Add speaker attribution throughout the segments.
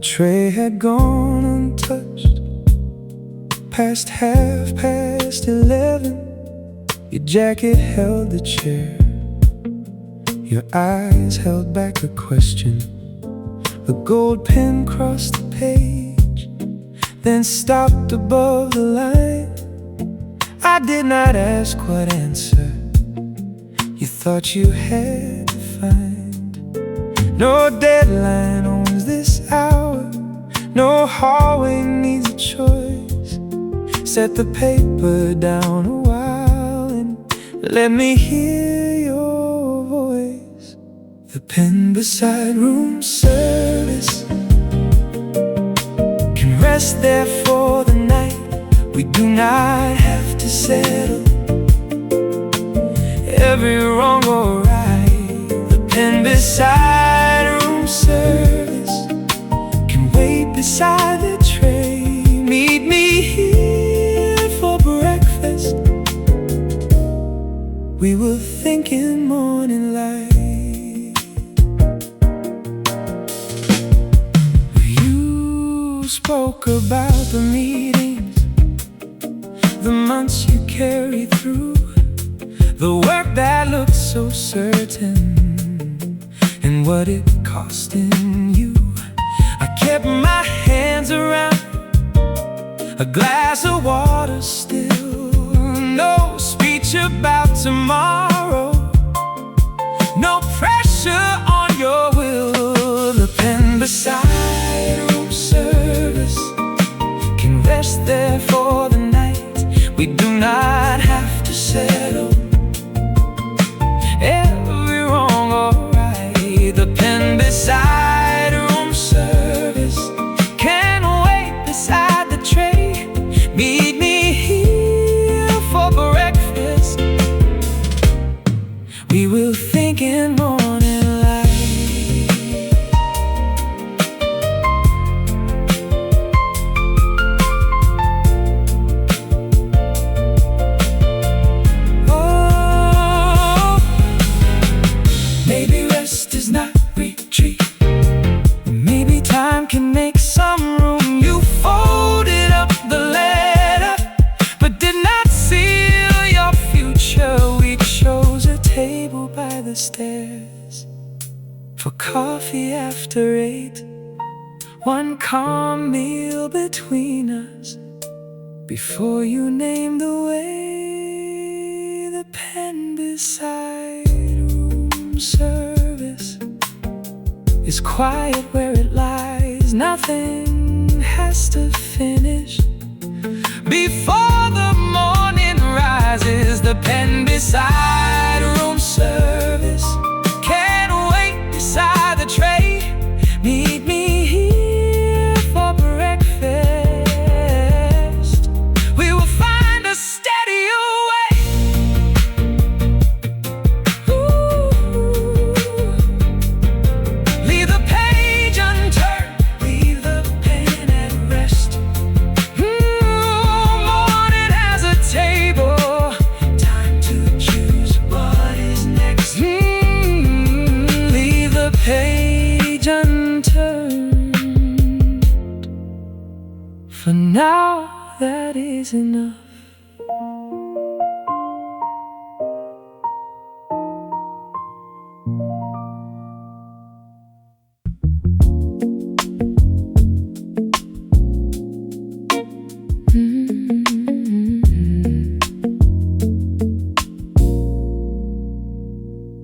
Speaker 1: tray had gone untouched. Past 11:30, your jacket held the chair. Your eyes held back a question. A gold pen crossed the page, then stopped above the line. I did not ask what answer you thought you had to find. No deadline owns this hour, no hallway needs a choice. Set the paper down a while and let me hear your voice. The pen beside room service can rest there for the night. We do not have to settle every wrong or right. The pen beside room service can wait beside the tray. Meet me here for breakfast. We were thinking morning light. You spoke about the meetings, the months you carried through, the work that looked so certain, and what it cost in you. I kept my hands around a glass of water still. No speech about tomorrow, no pressure on your will. The pen beside room service can rest there for the night. We do not have to settle every wrong or right. The pen beside room service can wait beside the tray. Meet me here for breakfast. We will think in morning light. Oh, maybe rest is not retreat. Maybe time can make some room. You folded up the letter, but did not seal your future. We chose a table by the stairs for coffee after 8. One calm meal between us before you named the way. The pen beside room service is quiet where it lies. Nothing has to finish before the morning rises. The pen beside room service can wait beside the tray. Meet me here for breakfast. We will find a steadier way. Leave the page unturned, leave the pen at rest. Morning has a table, time to choose what is next. Leave the page unturned. For now, that is enough.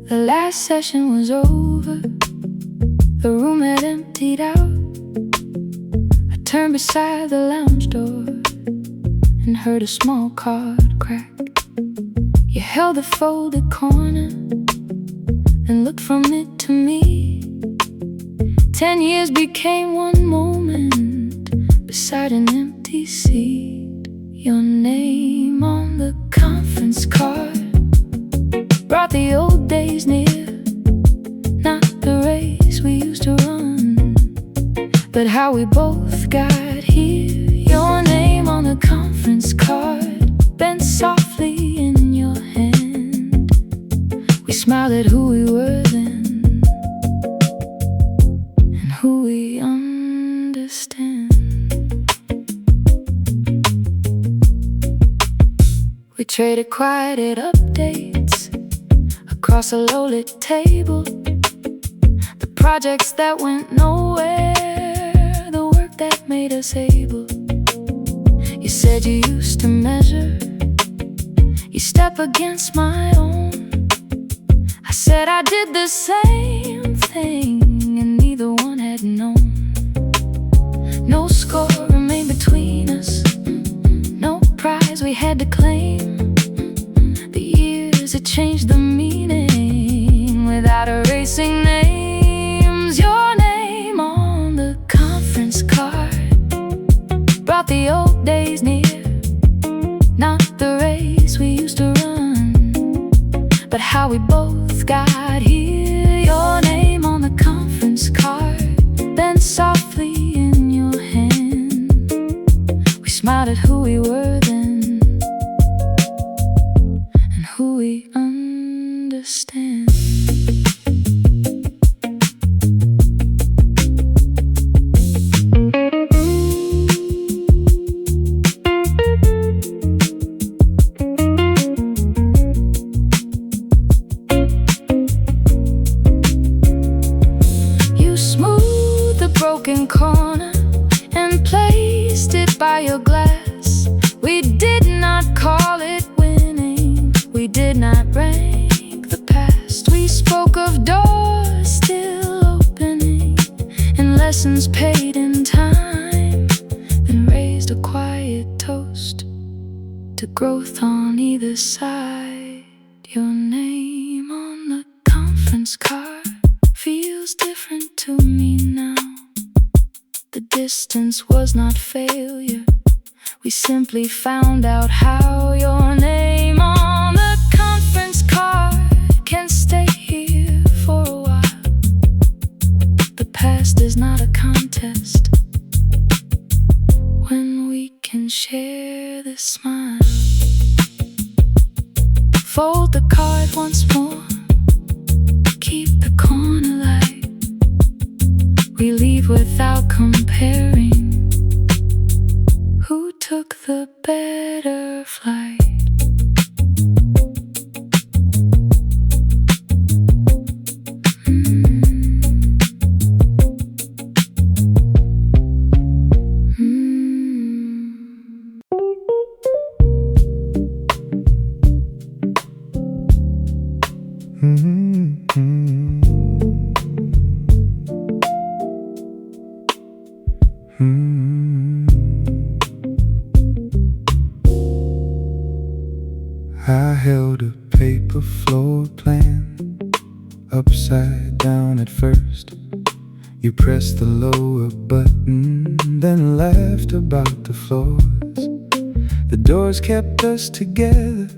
Speaker 1: The last session was over, the room had emptied out. I turned beside the lounge door and heard a small card crack. You held the folded corner and looked from it to me. 10 years became one moment beside an empty seat. Your name on the conference card brought the old days near. Not the race we used to run, but how we both got here. Your name on the conference card bent softly in your hand. We smiled at who we were then and who we understood. understand. We traded quiet updates across a low-lit table, the projects that went nowhere, the work that made us able. You said you used to measure your step against my own. I said I did the same thing, and neither one had known. No score remained between us, no prize we had to claim. The years had changed the meaning without erasing names. Your name on the conference card brought the old days near, not the race we used to run, but how we both got here. Your name on the conference card, bent softly in your hand. We smiled at who we were then, and who we understand. Broken corner and placed it by your glass. We did not call it winning, we did not rank the past. We spoke of doors still opening and lessons paid in time, then raised a quiet toast to growth on either side. Your name on the conference card feels different to me now. The distance was not failure, we simply found out how. Your name on the conference card can stay here for a while. The past is not a contest when we can share this smile. Fold the card once more, keep the corner light. We leave without comparing who took the better flight.
Speaker 2: I held a paper floor plan upside down at first. You pressed the lower button, then laughed about the floors. The doors kept us together,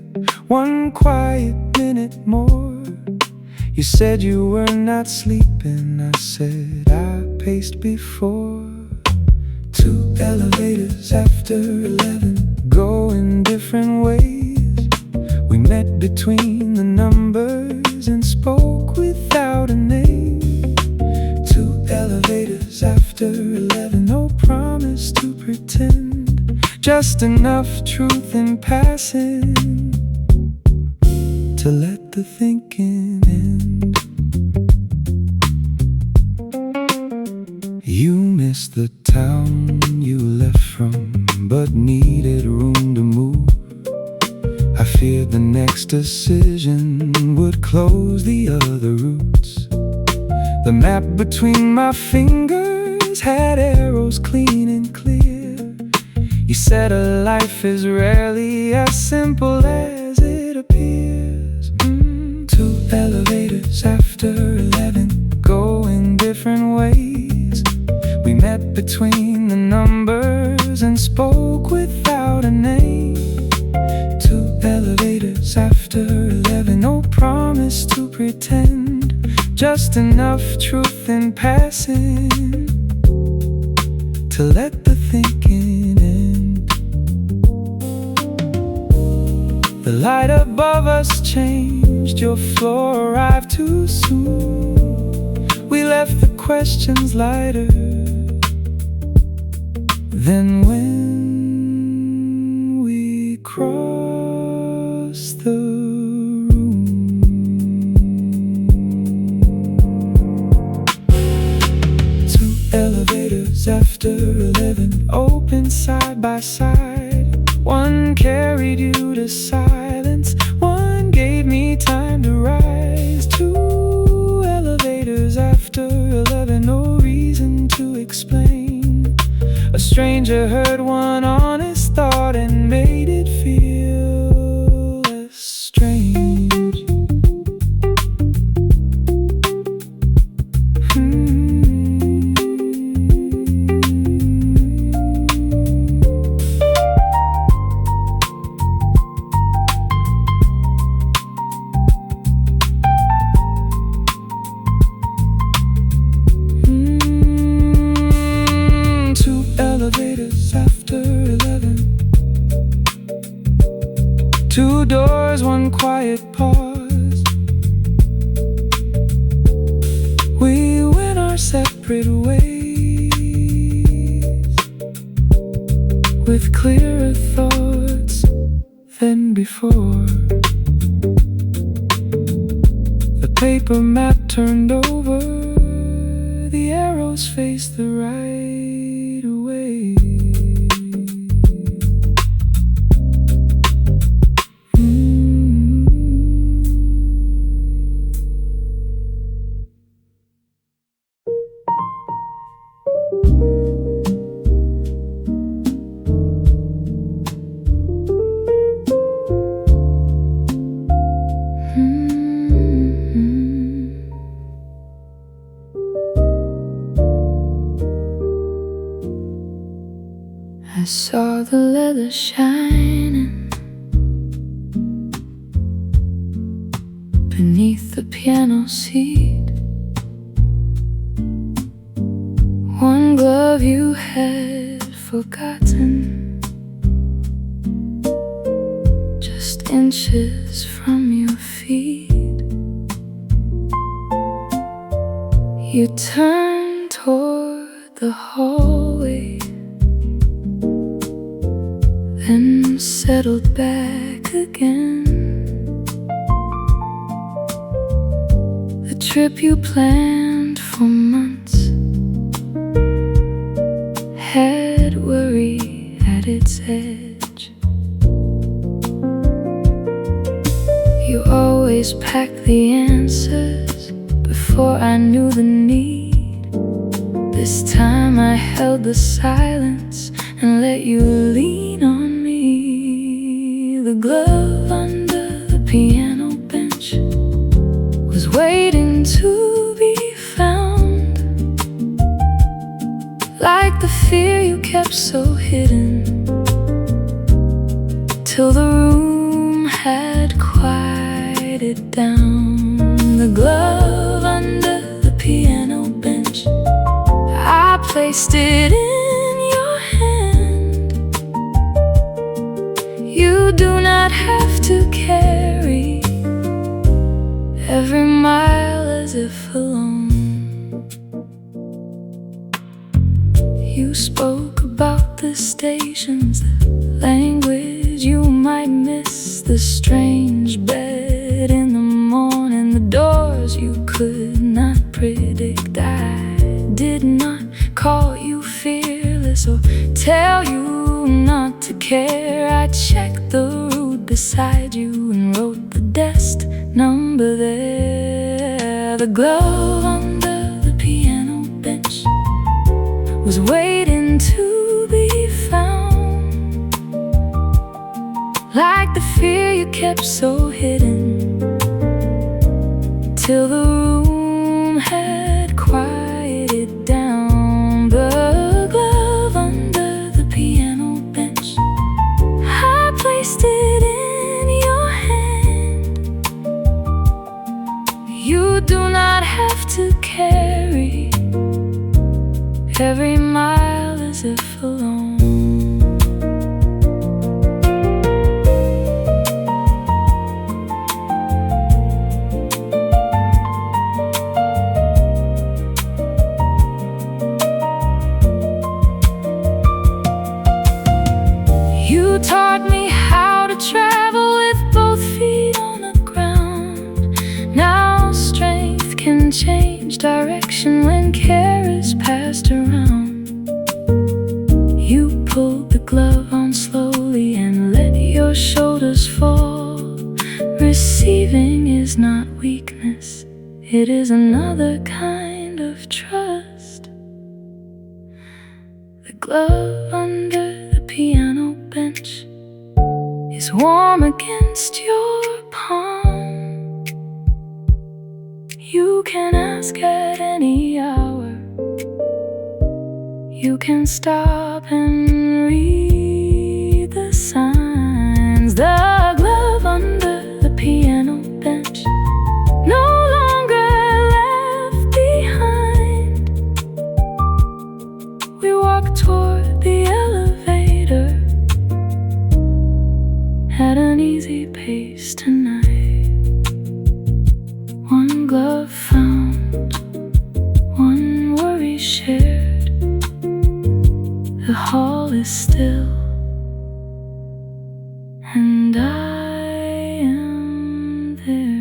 Speaker 2: one quiet minute more. You said you were not sleeping, I said I paced before. 2 elevators after 11, going different ways. We met between the numbers and spoke without a name. 2 elevators after 11, no promise to pretend, just enough truth in passing to let the thinking end. You missed the town you left from, but needed room to move. I feared the next decision would close the other routes. The map between my fingers had arrows clean and clear. You said a life is rarely as simple as it appears. 2 elevators after 11, going different ways. We met between the numbers and spoke without a name. 2 elevators after 11, no promise to pretend, just enough truth in passing to let the thinking end. The light above us changed, your floor arrived too soon. We left the questions lighter Then when we crossed the room, two elevators after 11 opened side by side. One carried you to silence, one gave me time to rise. Two elevators after 11, no reason to explain. A stranger heard one honest thought and made it feel less strange. After 11, two doors, one quiet pause. We went our separate ways, with clearer thoughts than before. The paper map turned over, the arrows faced the right way.
Speaker 1: I saw the leather shining beneath the piano seat. One glove you had forgotten, just inches from your feet. You turned toward the hallway, then settled back again. The trip you planned for months had worry at its edge. You always packed the answers before I knew the need. This time I held the silence and let you lean on me. The glove under the piano bench was waiting to be found, like the fear you kept so hidden, till the room had quieted down. The glove under the piano bench, I placed it in your hand. You do not have to carry every mile as if alone. You spoke about the stations, the language you might miss, the strange bed in the morning, the doors you could not predict. I did not call you fearless or tell you not to care. I checked the route beside you and wrote the desk number there. The glove under the piano bench was waiting to be found, like the fear you kept so hidden, till the room had quieted down. The glove under the piano bench, I placed it in your hand. You do not have to carry every mile as if alone. travel with both feet on the ground. Now strength can change direction when care is passed around. You pulled the glove on slowly and let your shoulders fall. Receiving is not weakness, it is another kind of trust. The glove under the piano bench is warm against your palm. You can ask at any hour. You can stop and read the signs. The glove under the piano bench, no longer left behind. We walk toward the elevator at an easy pace tonight. One glove found, one worry shared. The hall is still, and I am there.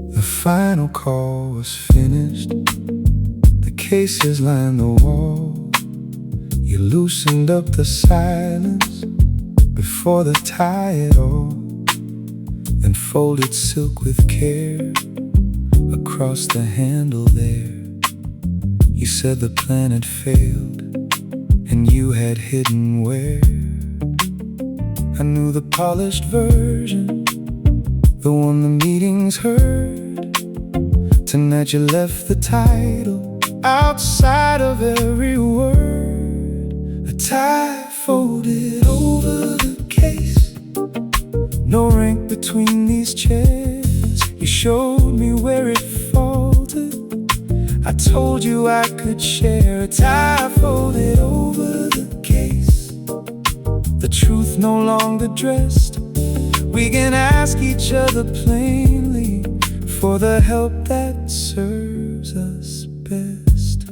Speaker 2: The final call was finished. The cases lined the wall. You loosened up the silence before the tie it all, then folded silk with care across the handle there. You said the plan had failed and you had hidden where. I knew the polished version, the one the meetings heard. Tonight you left the title outside of every word. A tie folded over the case, no rank between these chairs. You showed me where it faltered. I told you I could share. A tie folded over the case, the truth no longer dressed. We can ask each other plainly for the help that serves us best.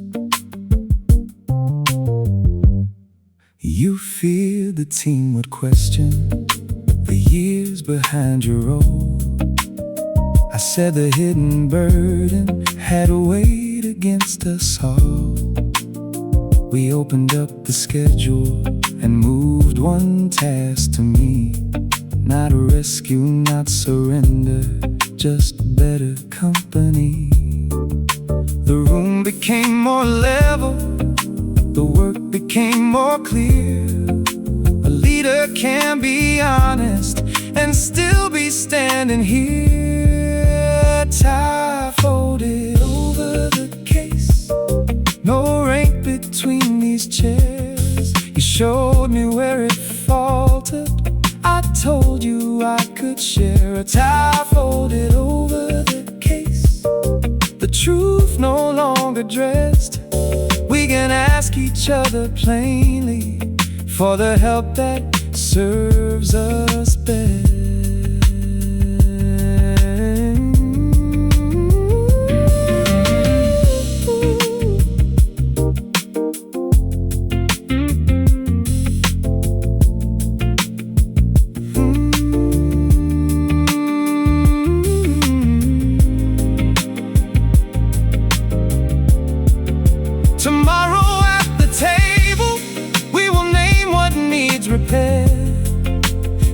Speaker 2: You feared the team would question the years behind your role. I said the hidden burden had weighed against us all. We opened up the schedule and moved one task to me. Not a rescue, not surrender, just better company. The room became more level, the work became more clear. A leader can be honest and still be standing here. Tie folded over the case, no rank between these chairs. You showed me where it faltered. I told you I could share. A tie folded over the case, the truth no longer dressed. We can ask each other plainly for the help that serves us best.
Speaker 3: Tomorrow at the table, we will name what needs repair.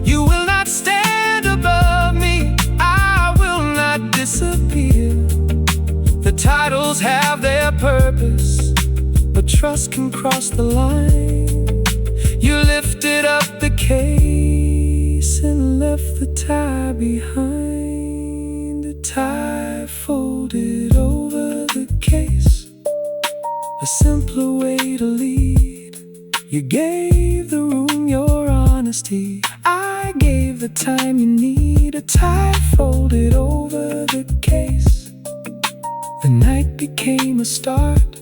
Speaker 3: You will not stand above me, I will not disappear. The titles have their purpose, but trust can cross the line. You lifted up the case and left the tie behind. A tie folded over the case, a simpler way to lead. You gave the room your honor. honesty. I gave the time you need, a tie folded over the case. The night became a start.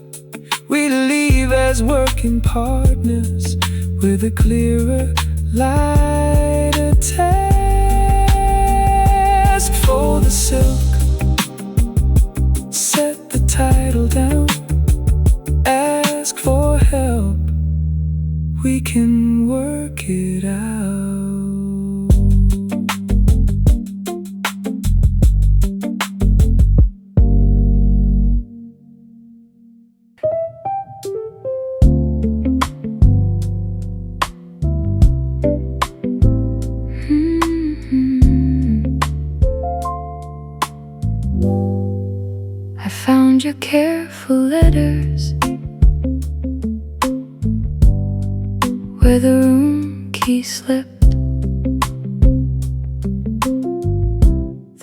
Speaker 3: We leave as working partners with a clearer, lighter task. For the silk, set the title down. Ask for help, we can work it out.
Speaker 1: I found your careful letters where the room key slipped.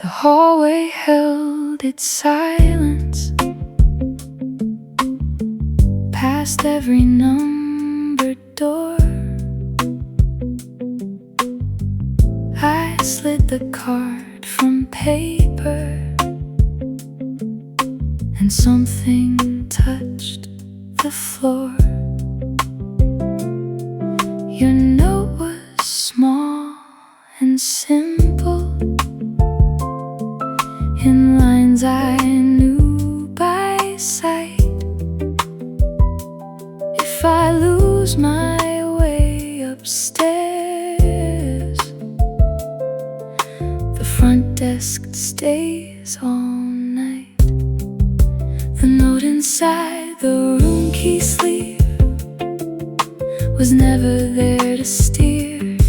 Speaker 1: The hallway held its silence past every numbered door. I slid the card from paper, and something touched the floor. Your note was small and simple, in lines I knew by sight. If I lose my way upstairs, the front desk stays all night. The note inside the room key sleeve was never there to steer.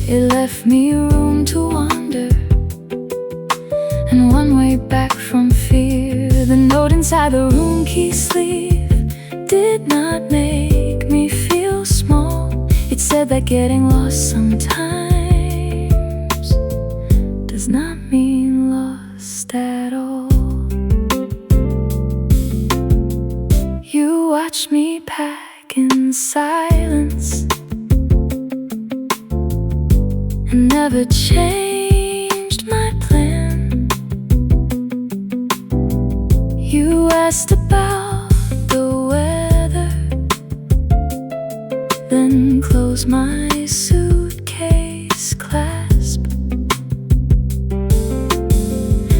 Speaker 1: It left me room to wander, and one way back from fear. The note inside the room key sleeve did not make me feel small. It said that getting lost sometimes does not mean lost at all. You watched me pack in silence and never changed my plan. You asked about the weather, then closed my suitcase clasp.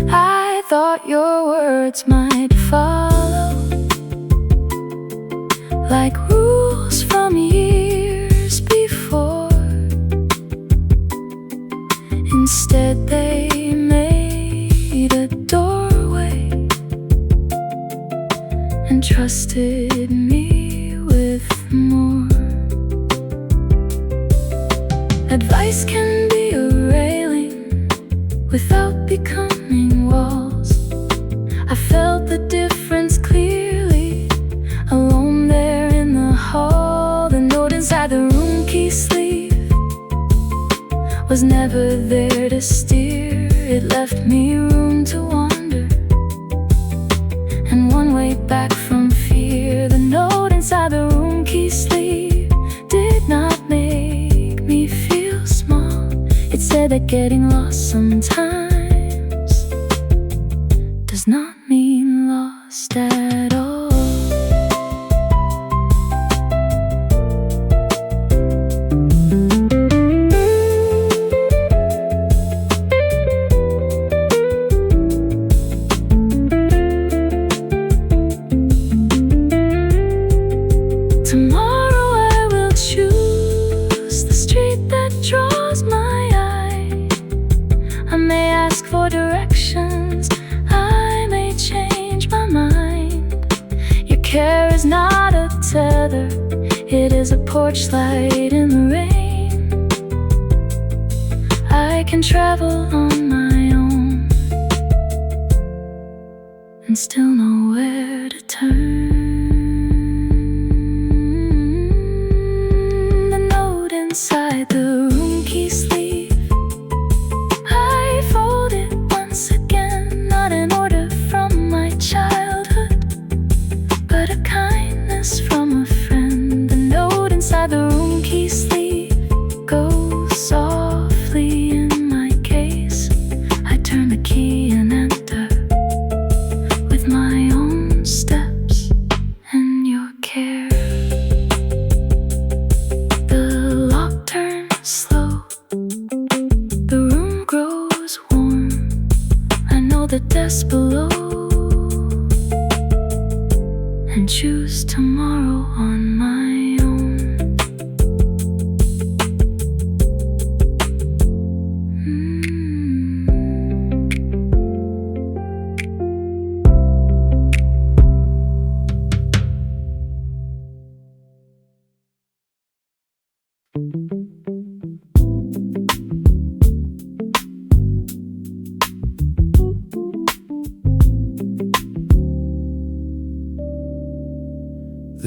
Speaker 1: I thought your words might follow like rules from years before. Instead they made a doorway and trusted me with more. Advice can be a railing without becoming walls. I felt the difference clearly, alone there in the hall. The note inside the room key sleeve was never there to steer. It left me room to wander, and one way back from fear. The note inside the room key sleeve did not make me feel small. It said that getting lost sometimes does not mean lost at all. Tomorrow I will choose the street that draws my eye. I may ask for directions, I may change my mind. Your care is not a tether, it is a porch light in the rain. I can travel on my own and still know where to turn. Inside the room key sleeve I fold it once again, not an order from my childhood, but a kindness from a friend. The note inside the room key sleeve goes soft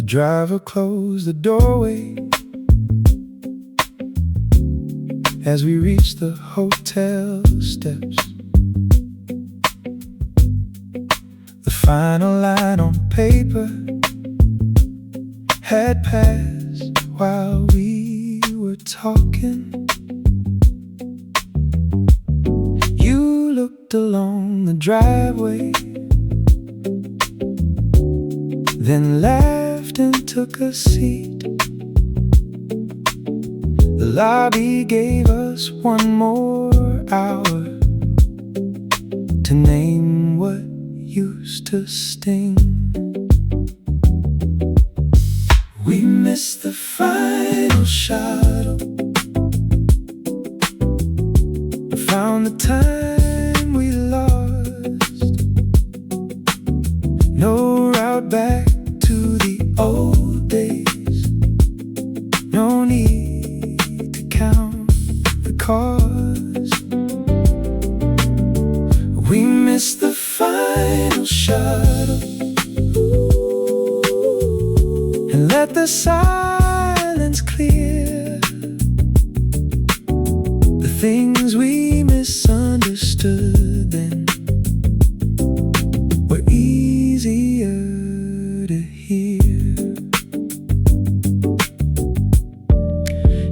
Speaker 2: driver closed the doorway as we reached the hotel steps. The final line on paper had passed while we were talking. You looked along the driveway, then laughed and took a seat. The lobby gave us one more hour to name what used to sting. We missed the final shuttle, found the time we lost. No route back to the old days, no need to count the cost. We missed the final shuttle and let the silence clear the things we misunderstood then were easier to hear.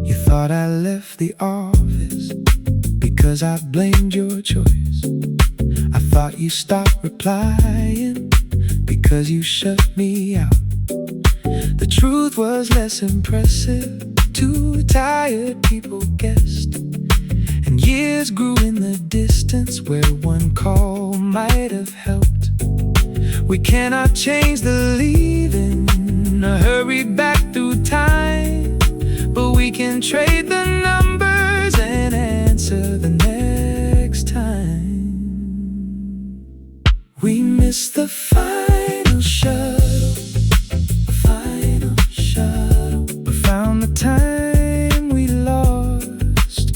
Speaker 2: You thought I left the office because I blamed your choice. I thought you stopped replying because you shut me out. The truth was less impressive, two tired people guessed, and years grew in the distance where one call might have helped. We cannot change the leaving or hurry back through time, but we can trade the numbers and answer the next time. We missed the final shuttle, but found the time we lost.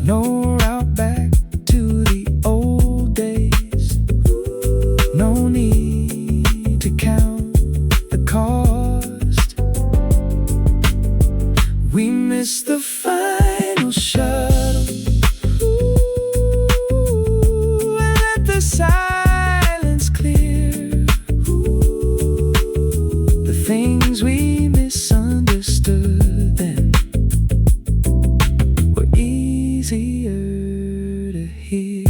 Speaker 2: No route back to the old days, no need to count the cost. We missed the final shuttle and let the silence clear the things we misunderstood then were easier to hear.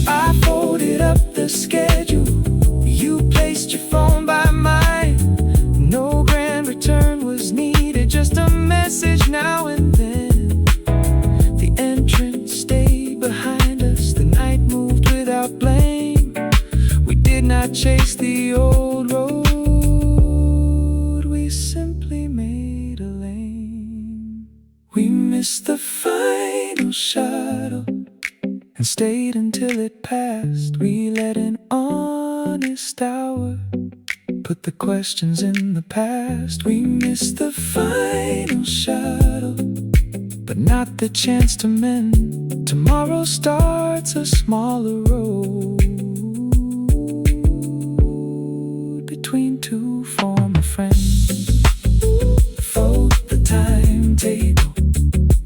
Speaker 2: I folded up the schedule, you placed your phone by mine. No grand return was needed, just a message now and then. The entrance stayed behind us, the night moved without blame. We did not chase the old road, we simply made a lane. We missed the final shuttle and stayed until it passed. We let an honest hour put the questions in the past. We missed the final shuttle, but not the chance to mend. Tomorrow starts a smaller road between two former friends. Fold the timetable,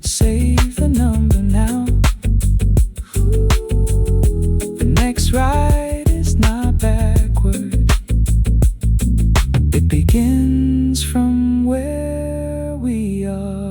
Speaker 2: save the number now. The next ride is not backward, it begins from where we are.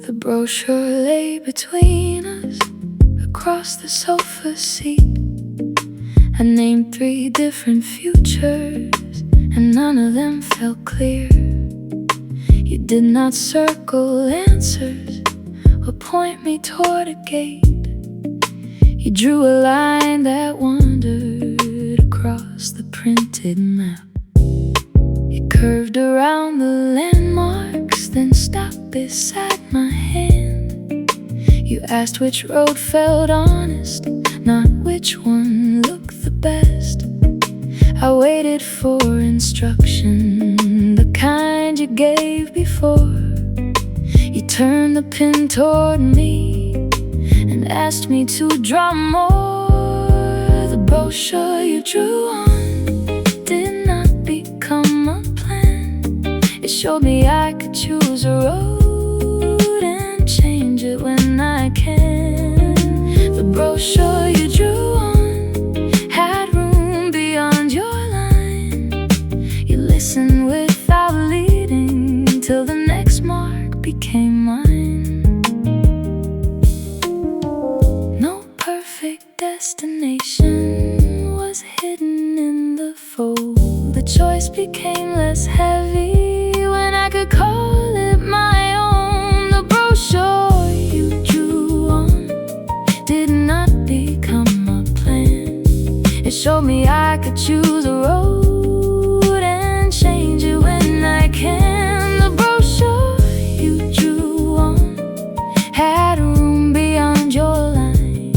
Speaker 1: The brochure lay between us across the sofa seat. I named 3 different futures, and none of them felt clear. You did not circle answers or point me toward a gate. You drew a line that wandered across the printed map. It curved around the landmarks, then stopped beside my hand. You asked which road felt honest, not which one looked the best. I waited for instruction, the kind you gave before. You turned the pen toward me and asked me to draw more. The brochure you drew on did not become a plan. It showed me I could choose a road and change it when I can. The brochure you drew on had room beyond your line. You listened without leading till the next mark became mine. No perfect destination was hidden in the fold. The choice became less heavy when I could call it my own. The brochure you drew on did not become a plan. It showed me I could choose a road and change it when I can. The brochure you drew on had room beyond your line.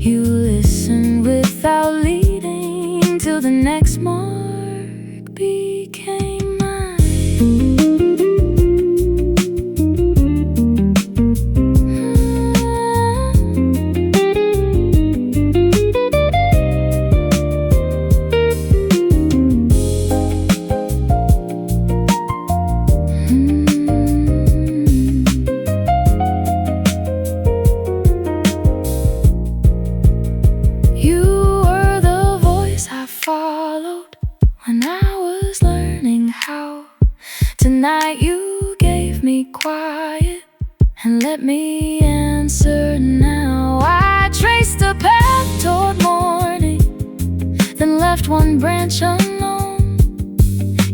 Speaker 1: You listened without leading till the next mark became mine. You were the voice I followed when I was learning how. Tonight you gave me quiet and let me answer now. I traced a path toward morning, then left one branch alone.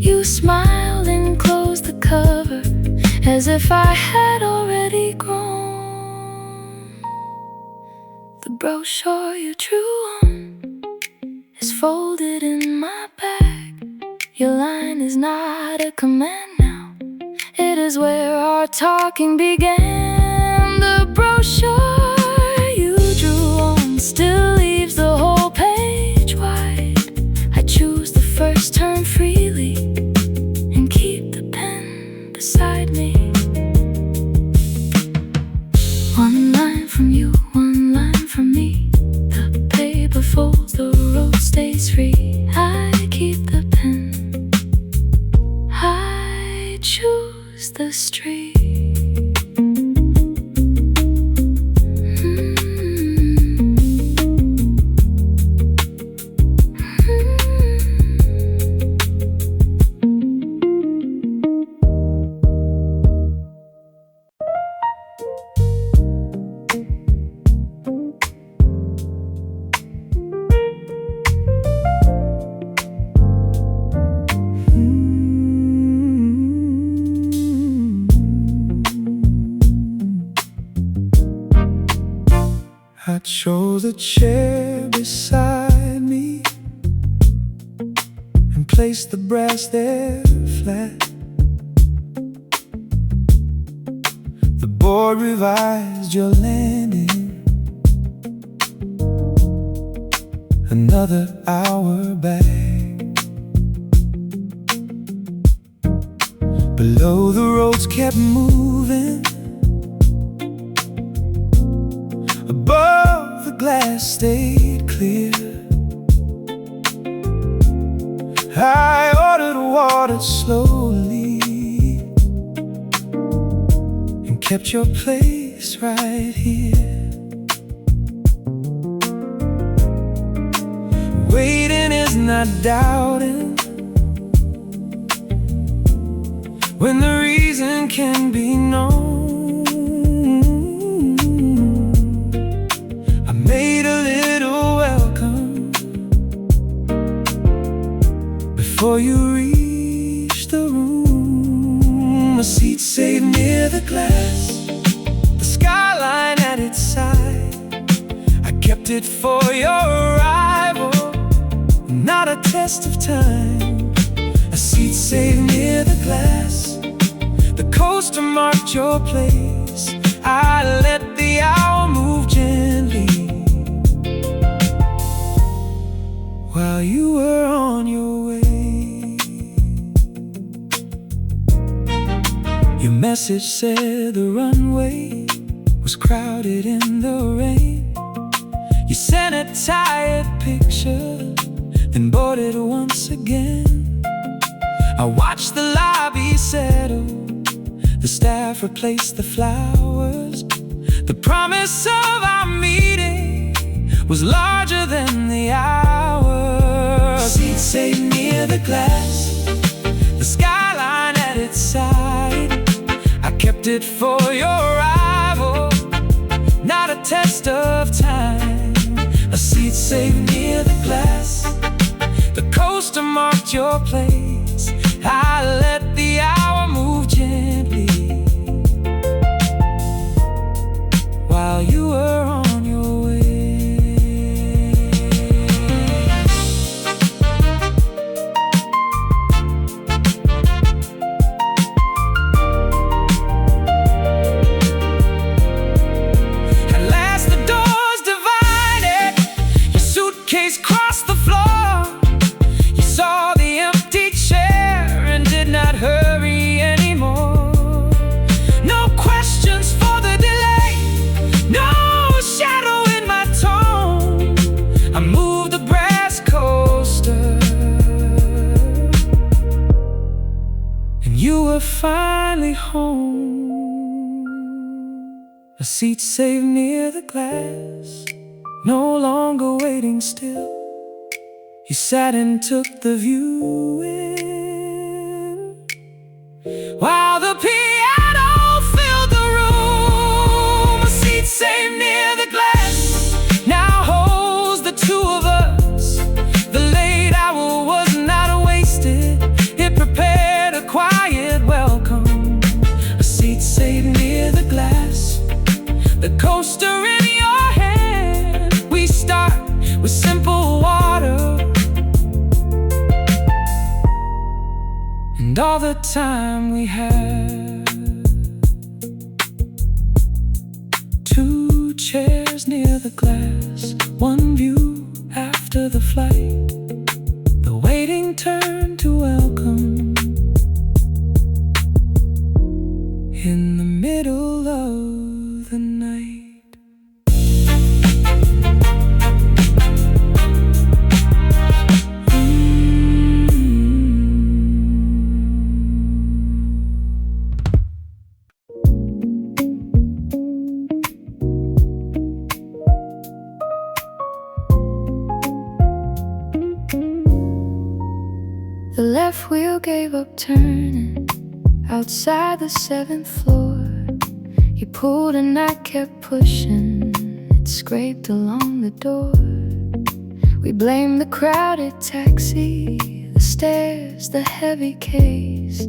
Speaker 1: You smiled and closed the cover as if I had already grown. The brochure you drew on is folded in my bag. Your line is not a command now, it is where our talking began. The brochure you drew on still leaves the whole page wide. I choose the first turn freely and keep the pen beside me. One line from you, one line from me. The paper folds, the road stays free. I keep the pen, I choose the street.
Speaker 2: I chose a chair beside me and placed the brass there flat. The board revised your landing another hour back. Below the roads kept moving, above the glass stayed clear. I ordered water slowly and kept your place right here. Waiting is not doubting when the reason can be known. I made a little welcome before you reach the room. A seat saved near the glass, the skyline at its side. I kept it for your arrival, not a test of time. A seat
Speaker 3: seat saved near the glass. The coaster marked your place. I let the hour move gently while you were on your way. Your message said the runway was crowded in the rain. You sent a tired picture, then boarded once again. I watched the lobby settle, the staff replaced the flowers. The promise of our meeting was larger than the hour. Seat saved near the glass, the skyline at its side. I kept it for your arrival, not a test of time. A seat saved near the glass, the coaster marked your place. I let the hour move gently while you were on your way. At last the doors divided, your suitcase crossed the floor. You saw the empty chair and did not hurry anymore. No questions for the delay, no shadow in my tone. I moved the brass coaster, and you were finally home. A seat saved near the glass, no longer waiting still. You sat and took the view in, while the piano filled the room. A seat saved near the glass now holds the two of us. The late hour was not wasted, it prepared a quiet welcome. A seat saved near the glass, the coaster in your hand. We start with simple water and all the time we have. Two chairs near the glass, one view after the flight. The waiting turned to welcome in the middle of the night.
Speaker 1: The left wheel gave up turning outside the 7th floor. You pulled and I kept pushing, it scraped along the door. We blamed the crowded taxi, the stairs, the heavy case,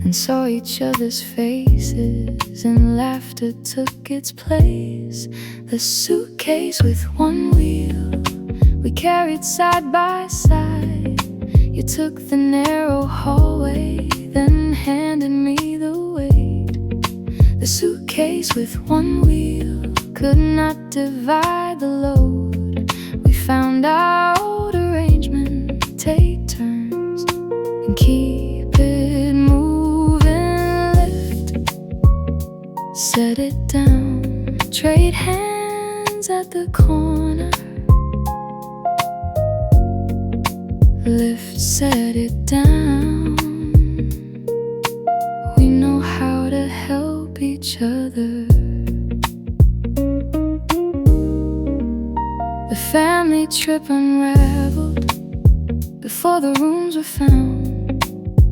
Speaker 1: and saw each other's faces, and laughter took its place. The suitcase with one wheel we carried side by side. You took the narrow hallway, then handed me the weight. The suitcase with one wheel could not divide the load. We found out arrangement, take turns and keep it moving. Lift, set it down, trade hands at the corner. Lift, set it down. We know how to help each other. The family trip unraveled before the rooms were found.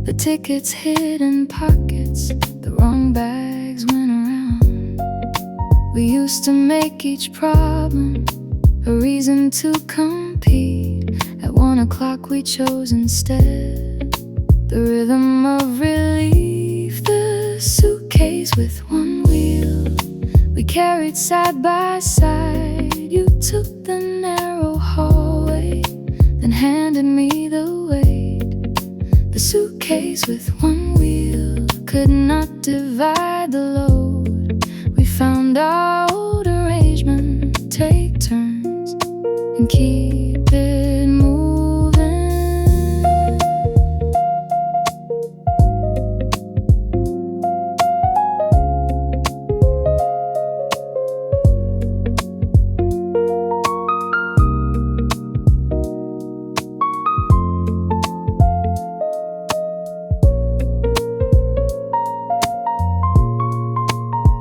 Speaker 1: The tickets hid in pockets, the wrong bags went around. We used to make each problem a reason to compete. At 1 o'clock we chose instead the rhythm of relief. The suitcase with one wheel we carried side by side. You took the narrow hallway, then handed me the weight. The suitcase suitcase with one wheel could not divide the load. We found our old arrangement, take turns and keep it moving.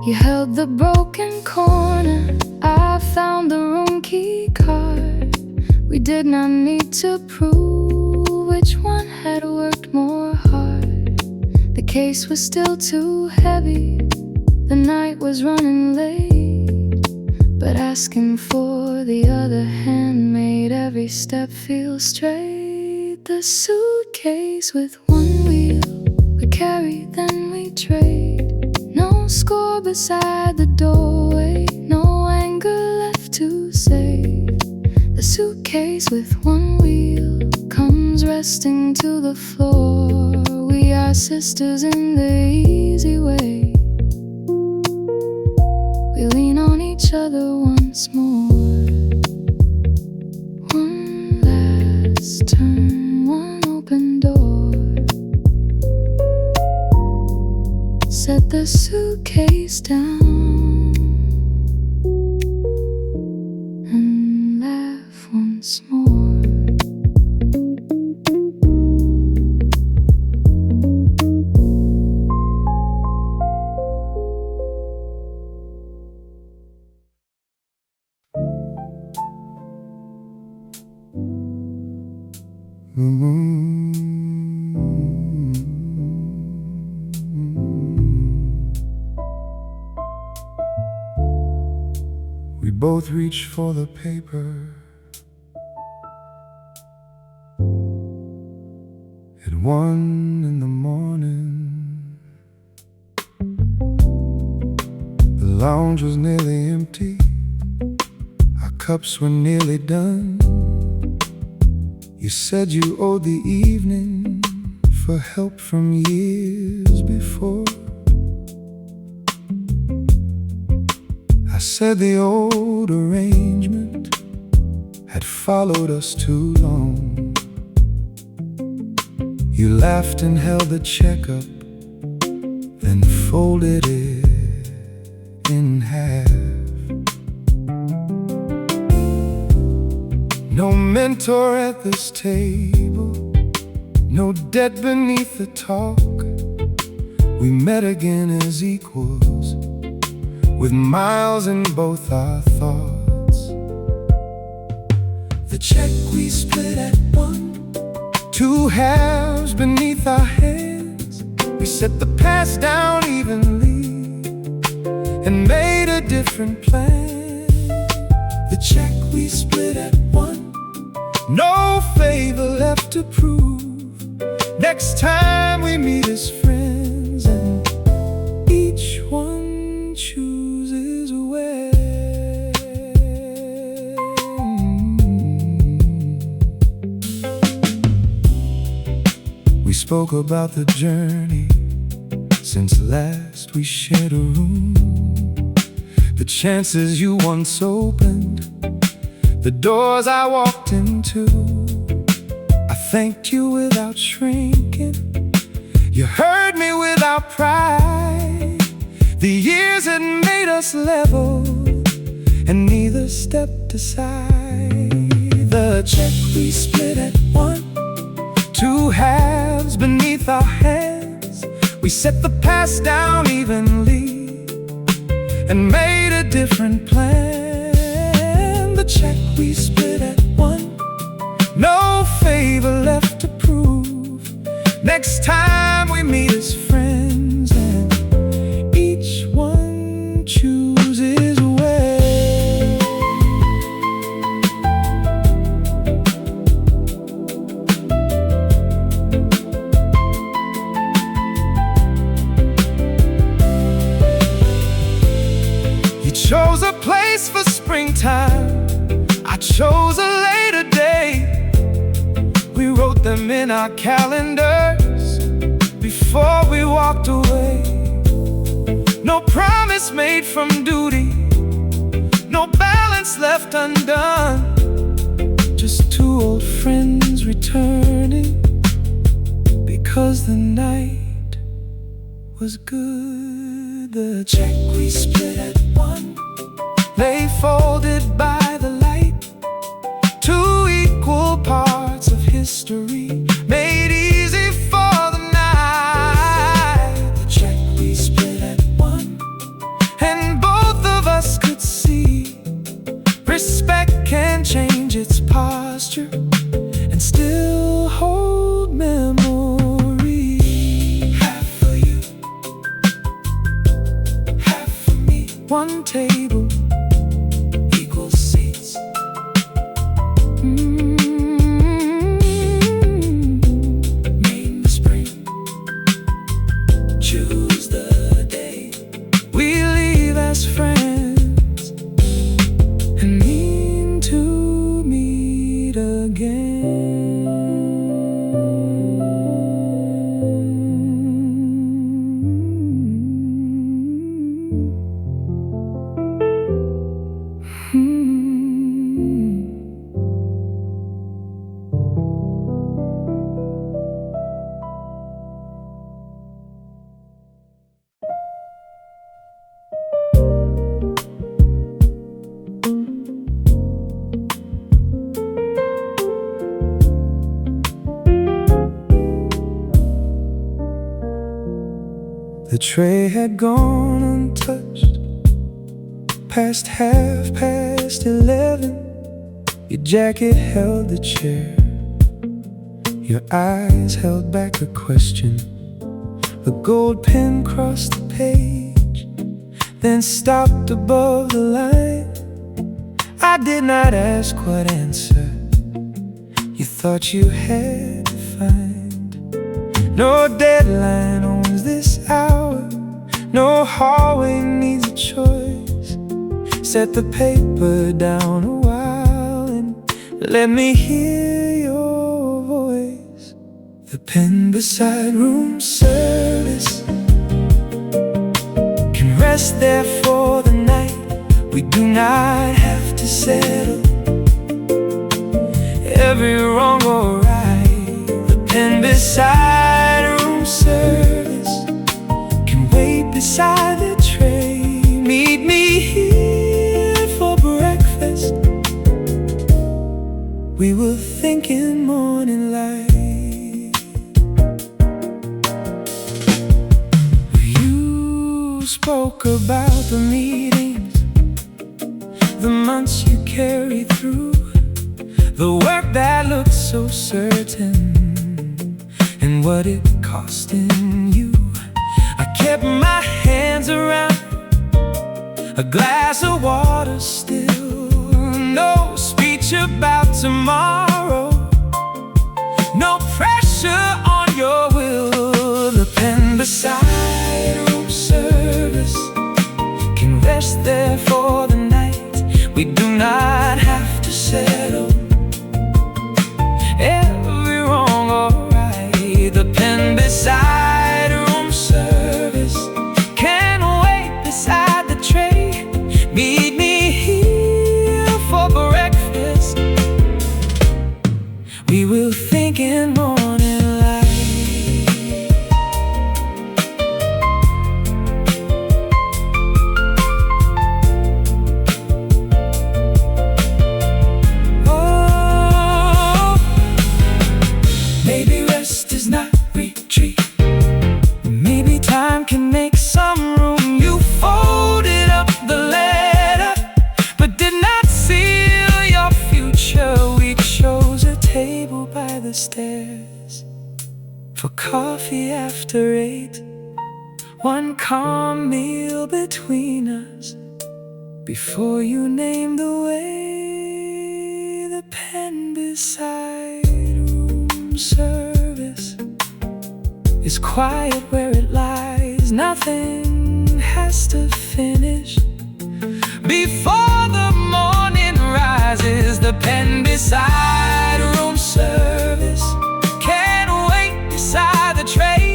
Speaker 1: You held the broken corner, I found the room key card. We did not need to prove which one had worked more hard. The case was still too heavy, the night was running late, but asking for the other hand made every step feel straight. The suitcase with one wheel we carry, then we trade. No score beside the doorway, no anger left to save. The suitcase with one wheel comes resting to the floor. We are sisters in the easy way. We lean on each other once more. One last turn, one open door. Set the suitcase down and laugh once more.
Speaker 2: We both reach for the paper. At 1 in the morning, the lounge was nearly empty. Our cups were nearly done. You said you owed the evening for help from years before. I said the old arrangement had followed us too long. You laughed and held the check up, then folded it in half. No mentor at this table, no debt beneath the talk. We met again as equals, with miles in both our thoughts. The check we split at 1, 2 halves beneath our hands. We set the past down evenly and made a different plan. The check we split at 1, no favor left to prove. Next time we meet as friends, and each one chooses a way. We spoke about the journey since last we shared a room. The chances you once opened, the doors I walked into. I thanked you without shrinking, you heard me without pride. The years had made us level, and neither stepped aside. The check we split at 1, 2 halves beneath our hands. We set the past down evenly and made a different plan. The check we split at 1, no favor left to prove. Next time we meet as friends, and each one chooses a way. You chose a place for springtime, I chose a later day. We wrote them in our calendars
Speaker 3: before we walked away. No promise made from duty, no balance left undone. Just two old friends returning because the night was good. The check we split at one lay folded by the light. Two equal parts of history made easy for the night. The check we split at one, and both of us could see respect can change its posture and still hold memory. Half for you, half for me. One table, equal seats. Name the spring, choose the day. We leave as friends and mean to meet again. The tray had gone untouched, past 11:30. Your jacket held the chair, your eyes held back a question. A gold pen crossed the page, then stopped above the line. I did not ask what answer you thought you had to find. No deadline owns this hour, no hallway needs a choice. Set the paper down a while and let me hear your voice. The pen beside room service can rest there for the night. We do not have to settle every wrong or right. The pen beside room service can wait beside the tray. Meet me here for breakfast. We were thinking morning light. You spoke about the meetings, the months you carried through, the work that looked so certain, and what it cost in you. I kept my hands around a glass of water still. No speech about tomorrow, no pressure on your will. The pen beside room service can rest there for the night. We do not have to settle every wrong or right. The pen beside room service can wait beside the tray. Meet me here for breakfast. We will think in morning light. Oh, maybe rest is not retreat. Maybe time can make some room. You folded up the letter, but did not seal your future. We chose a table by the stairs for coffee after 8. One calm meal between us before you named the way. The pen beside room service is quiet where it lies. Nothing has to finish before the morning rises. The pen beside room service can wait beside the tray.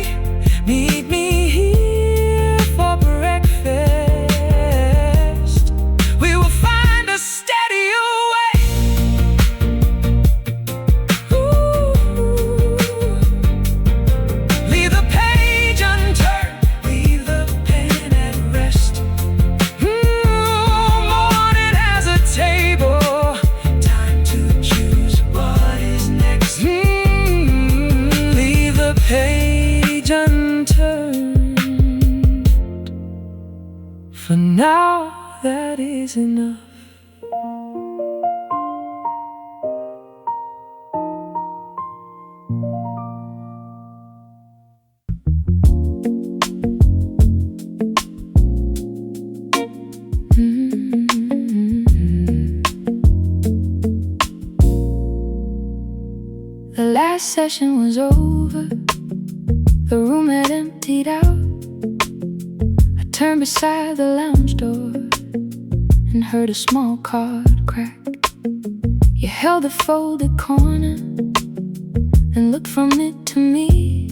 Speaker 3: now that is enough.
Speaker 1: The last session was over, the room had emptied out. I turned beside the lounge door and heard a small card crack. You held the folded corner and looked from it to me.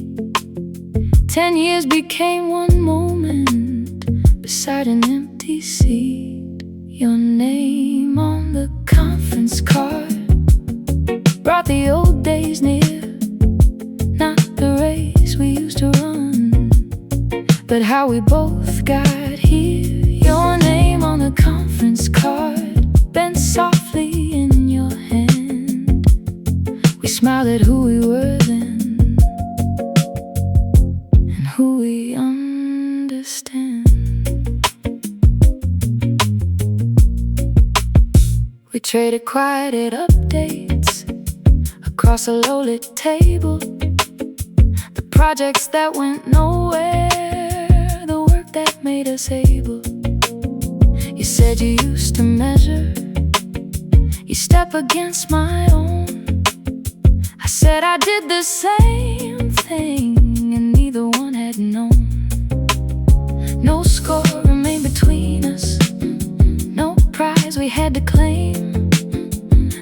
Speaker 1: 10 years became one moment beside an empty seat. Your name on the conference card brought the old days near, not the race we used to run, but how we both got here. Your name on the conference card bent softly in your hand. We smiled at who we were then and who we understand. We traded quiet updates across a low-lit table, the projects that went nowhere, the work that made us able. You said you used to measure your step against my own. I said I did the same thing, and neither one had known. No score remained between us, no prize we had to claim.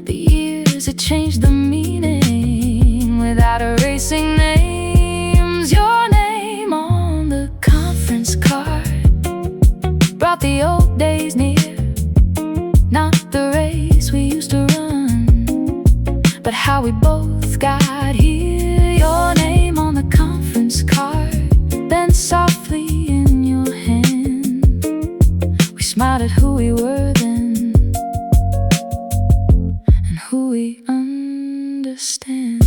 Speaker 1: The years had changed the meaning without erasing names. Your name on the conference card brought the old days near, not the race we used to run, but how we both got here. Your name on the conference card bent softly in your hand. We smiled at who we were then and who we understand.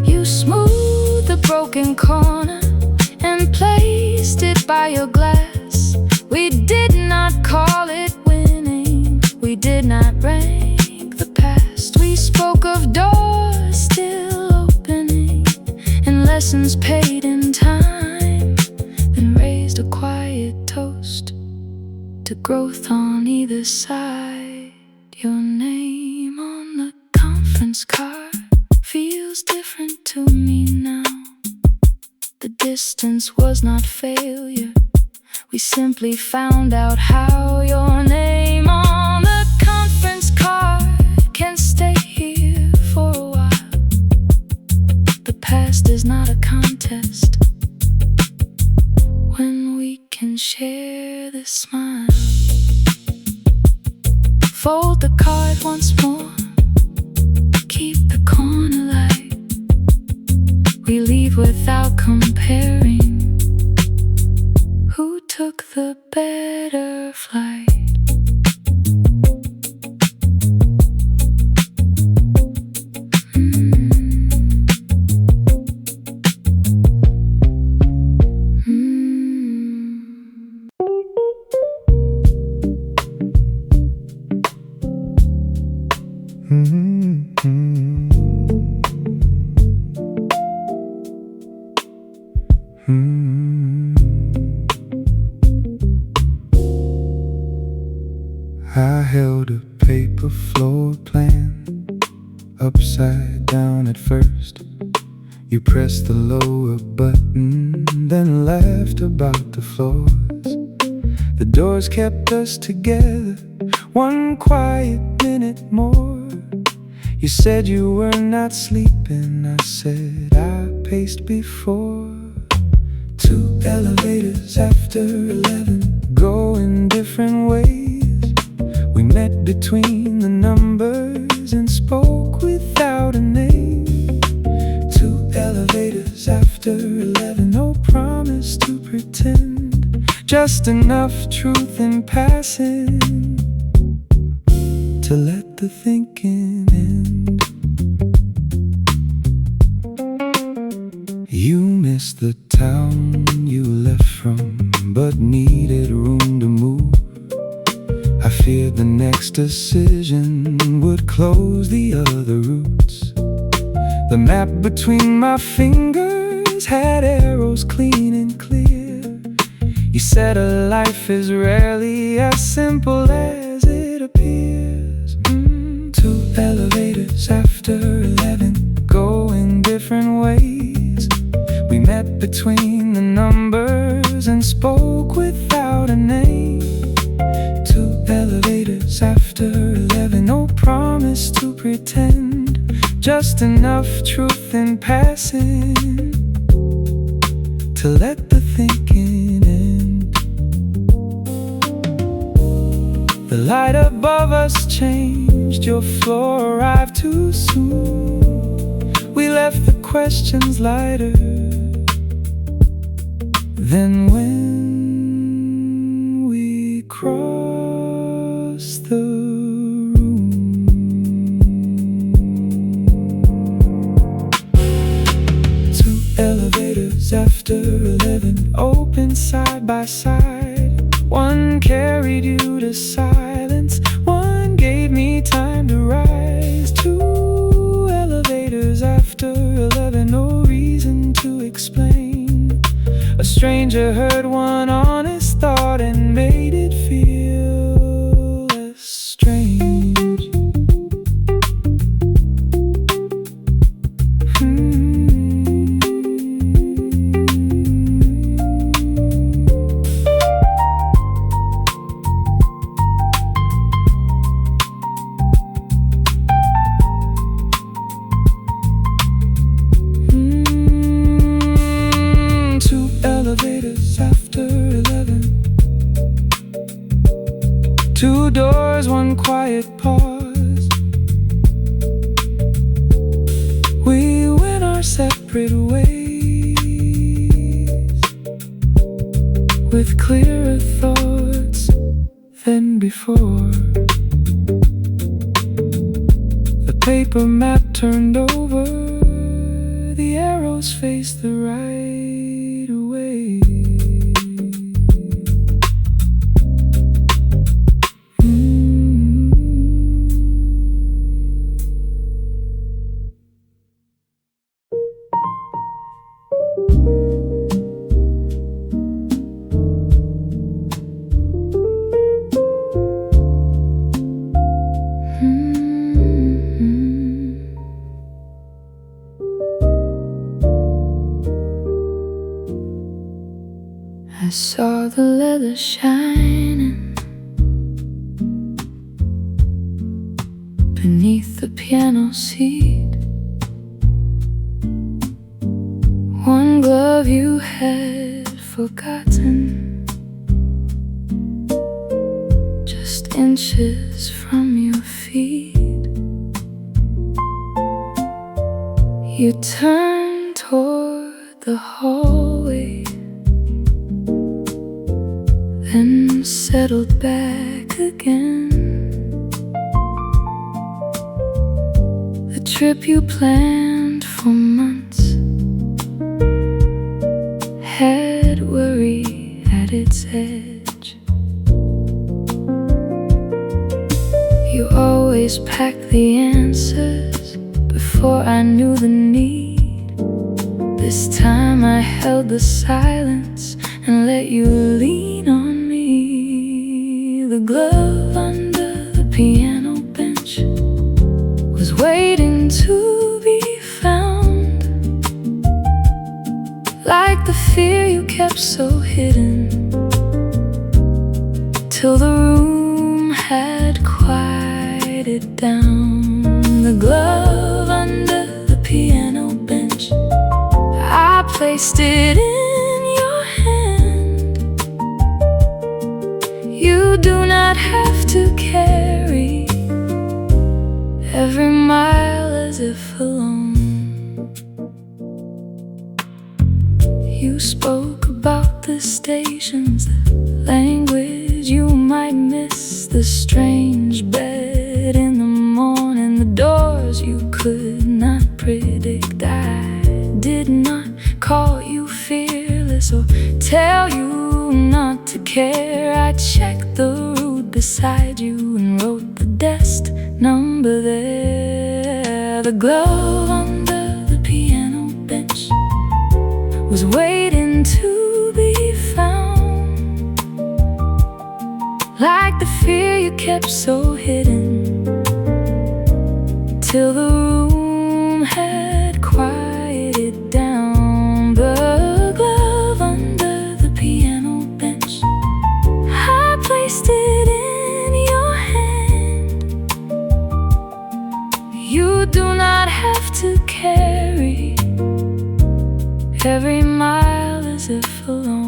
Speaker 1: You smoothed the broken corner and placed it by your glass. We did not call it winning, we did not rank the past. We spoke of doors still opening and lessons paid in time, then raised a quiet toast to growth on either side. Your name on the conference card feels different to me now. The distance was not failure, we simply found out how. Your name on the conference card can stay here for a while. The past is not a contest when we can share this smile. Fold the card once more, keep the corner light. We leave without comparing who took the better flight.
Speaker 2: I held a paper floor plan upside down at first. You pressed the lower button, then laughed about the floors. The doors kept us together, one quiet minute more. You said you were not sleeping, I said I paced before. 2 elevators after 11, going different ways. We met between the numbers and spoke without a name. 2 elevators after 11, no promise to pretend. just enough truth in passing to let the thinking end. You miss the town you left from, but needed room to move. I feared the next decision would close the other routes. The map between my fingers had arrows clean and clear. You said a life is rarely as simple as it appears. 2 elevators after 11, going different ways. We met between the numbers and spoke without a name. 2 elevators after 11, no promise to pretend, just enough truth in passing to let the thinking end. The light above us changed, your floor arrived too soon. We left the questions lighter than when we crossed the room. 2 elevators after 11, open side by side. One carried you to silence, one gave me time to rise. 2 elevators after 11, no reason to explain. A stranger heard one honest thought and made it feel less strange. Elevators after 11, 2 doors, one quiet pause. We went our separate ways, with clearer thoughts than before. The paper map turned over, the arrows faced the right way. I saw the leather shining beneath the piano seat. One glove you had forgotten, just inches from your feet. You turned toward the hallway, then settled back again. The trip you planned for months had worry at its edge. You always packed the answers before I knew the need. This time I held the silence and let you lean on me. The glove under the piano bench was waiting to be found, like the fear you kept so hidden, till the room had quieted down. The glove under the piano bench, I placed it in your hand. You do not have to carry every mile as if alone. You spoke about the stations that
Speaker 1: the strange bed in the morning, the doors you could not predict. I did not call you fearless or tell you not to care. I checked the route beside you and wrote the desk number there. The glove under the piano bench was waiting to be found, like the fear you kept so hidden, till the room had quieted down. The glove under the piano bench, I placed it in your hand. You do not have to carry every mile as if alone.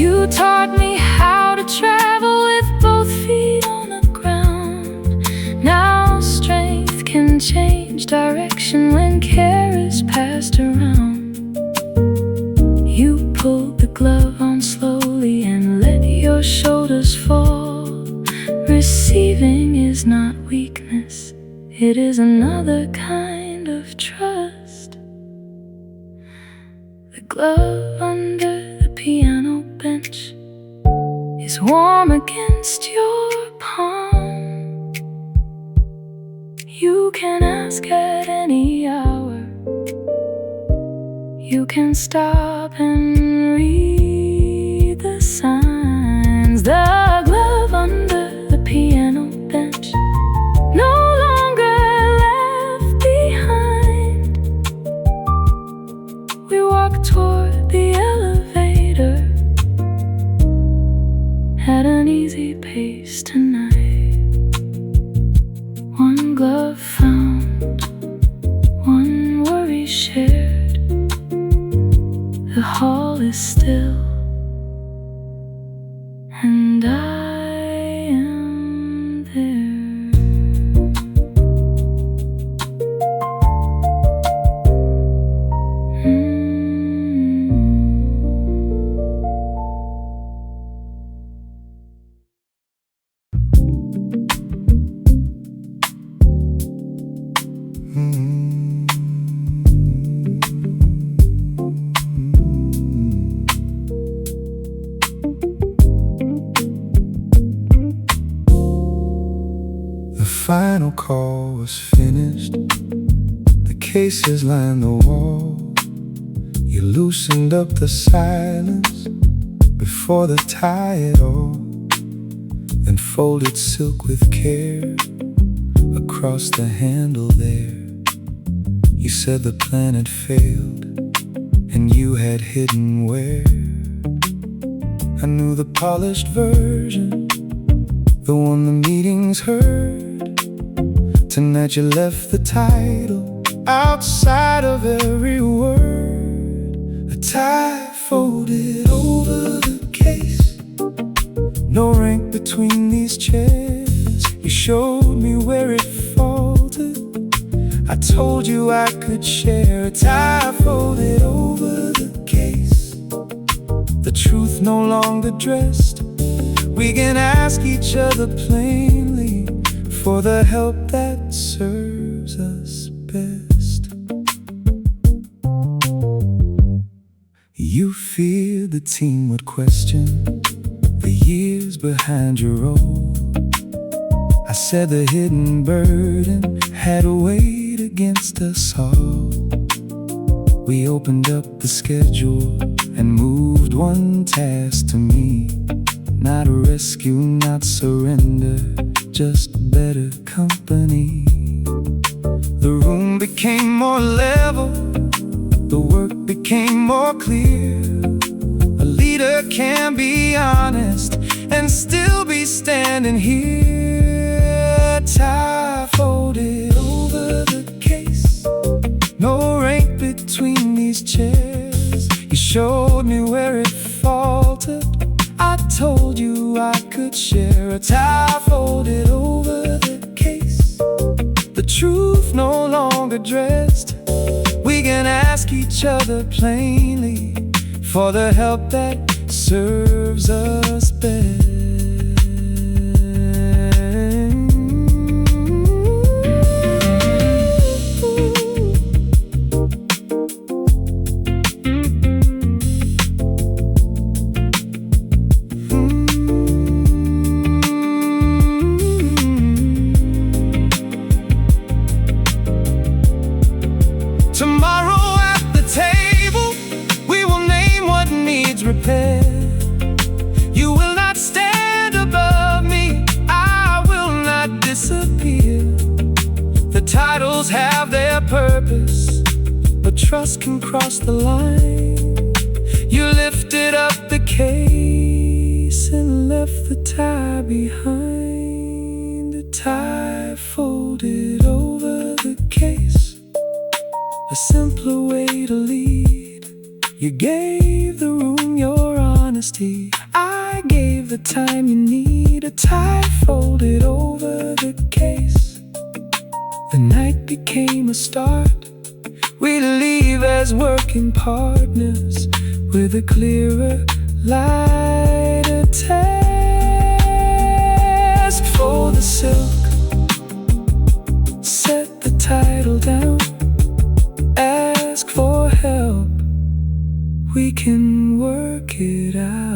Speaker 1: You taught me how to travel with both feet on the ground. Now strength can change direction when care is passed around. You pulled the glove on slowly and let your shoulders fall. Receiving is not weakness, it is another kind of trust. The glove under the piano bench is warm against your palm. You can ask at any hour. You can stop and read the signs. The glove under the piano bench, no longer left behind. We walk toward the elevator at an easy pace tonight. One glove found, one worry shared. The hall is still, and I am there.
Speaker 2: The final call was finished. The cases lined the wall. You loosened up the silence before the tie it all, then folded silk with care across the handle there. You said the plan had failed and you had hidden where. I knew the polished version, the one the meetings heard. Tonight you left the title outside of every word. A tie folded over the case, no rank between these chairs. You showed me where it faltered. I told you I could share. A tie folded over the case, the truth no longer dressed. We can ask each other plainly for the help that serves us best. You feared the team would question the years behind your role. I said the hidden burden had weighed against us all. We opened up the schedule and moved one task to me. Not a rescue, not surrender, just better company. The room became more level, the work became more clear. A leader can be honest and still be standing here. Tie folded over the case, no rank between these chairs. You showed me where it faltered. I told you
Speaker 3: knew I could share a tie folded over the case. The truth no longer dressed. We can ask each other plainly for the help that serves us best. Tomorrow at the table, we will name what needs repair. You will not stand above me, I will not disappear. The titles have their purpose, but trust can cross the line. You lifted up the case and left the tie behind. A tie folded over the case, a simpler way to lead. You gave the room your honesty, I gave the time you need. A tie folded over the case. The night became a start. We leave as working partners with a clearer, lighter task. For the silk, set the title down. Ask for help, we can work it out.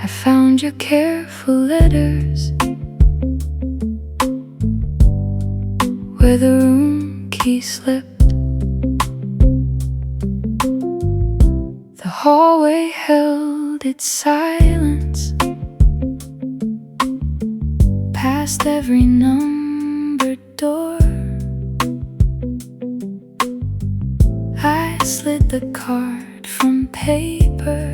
Speaker 1: I found your careful letters where the room key slipped. The hallway held its silence past every numbered door. I slid the card from paper,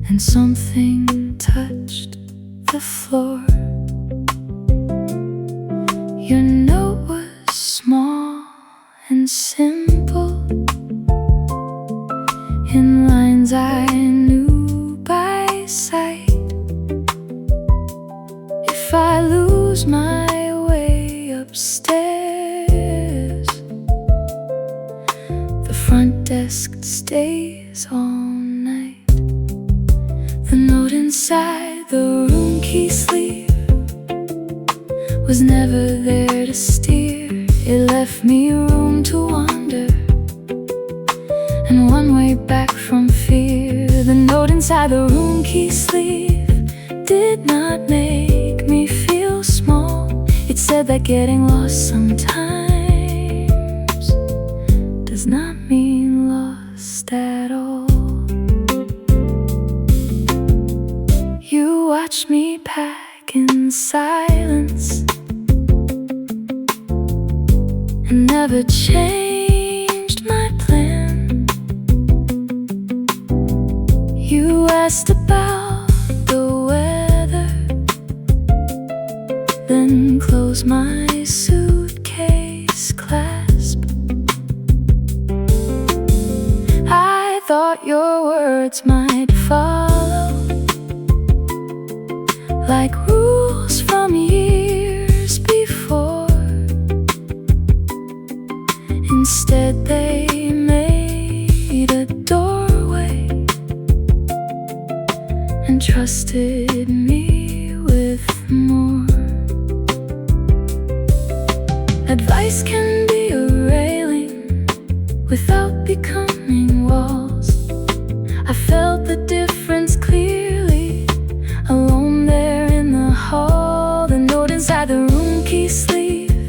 Speaker 1: and something touched the floor. Your note was small and simple, in lines I knew by sight. If I lose my way upstairs, the front desk stays all night. The note inside the room key sleeve was never there to steer. It left me room to wander, and one way back from fear. The note inside the room key sleeve did not make me feel small. It said that getting lost sometimes does not mean lost at all. You watched me pack in silence and never changed my plan. You asked about the weather, then closed my suitcase clasp. I thought your words might follow like rules from years before. Instead they made a doorway and trusted me with more. Advice can be a railing without becoming walls. I felt the difference clearly, alone there in the hall. The note inside the room key sleeve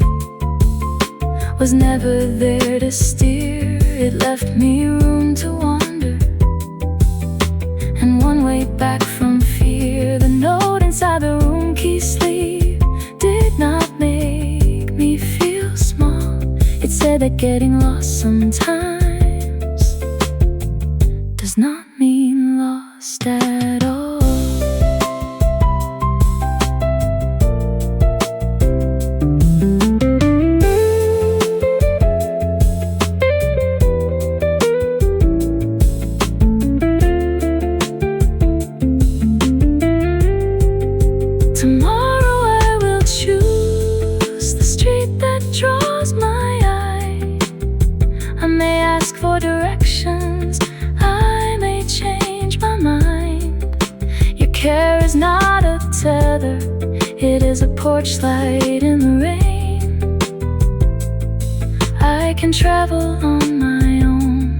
Speaker 1: was never there to steer. It left me room to wander, and one way back from fear. The note inside the room key sleeve did not make me feel small. It said say that getting lost sometimes does not mean lost at all. Tomorrow I will choose the street that draws my eye. I may ask for directions, I may change my mind. Your care is not a tether, it is a porch light in the rain. I can travel on my own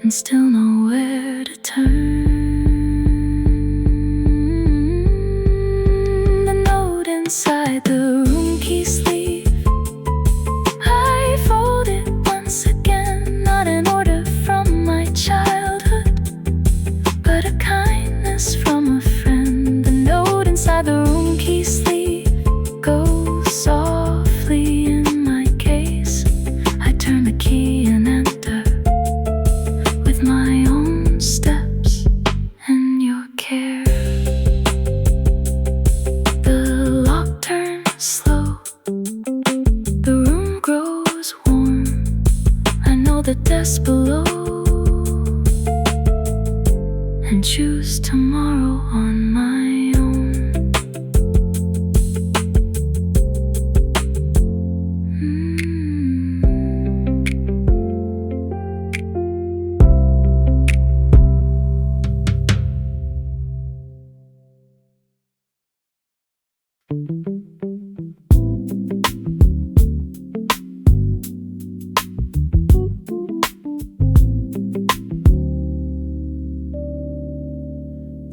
Speaker 1: and still know where to turn. Inside the room key sleeve, I fold it once again, not an order from my childhood, but a kindness from a friend. The note inside the room key sleeve goes softly in my case. I turn the key and enter with my own steps and your care. The desk below, and choose tomorrow on my own.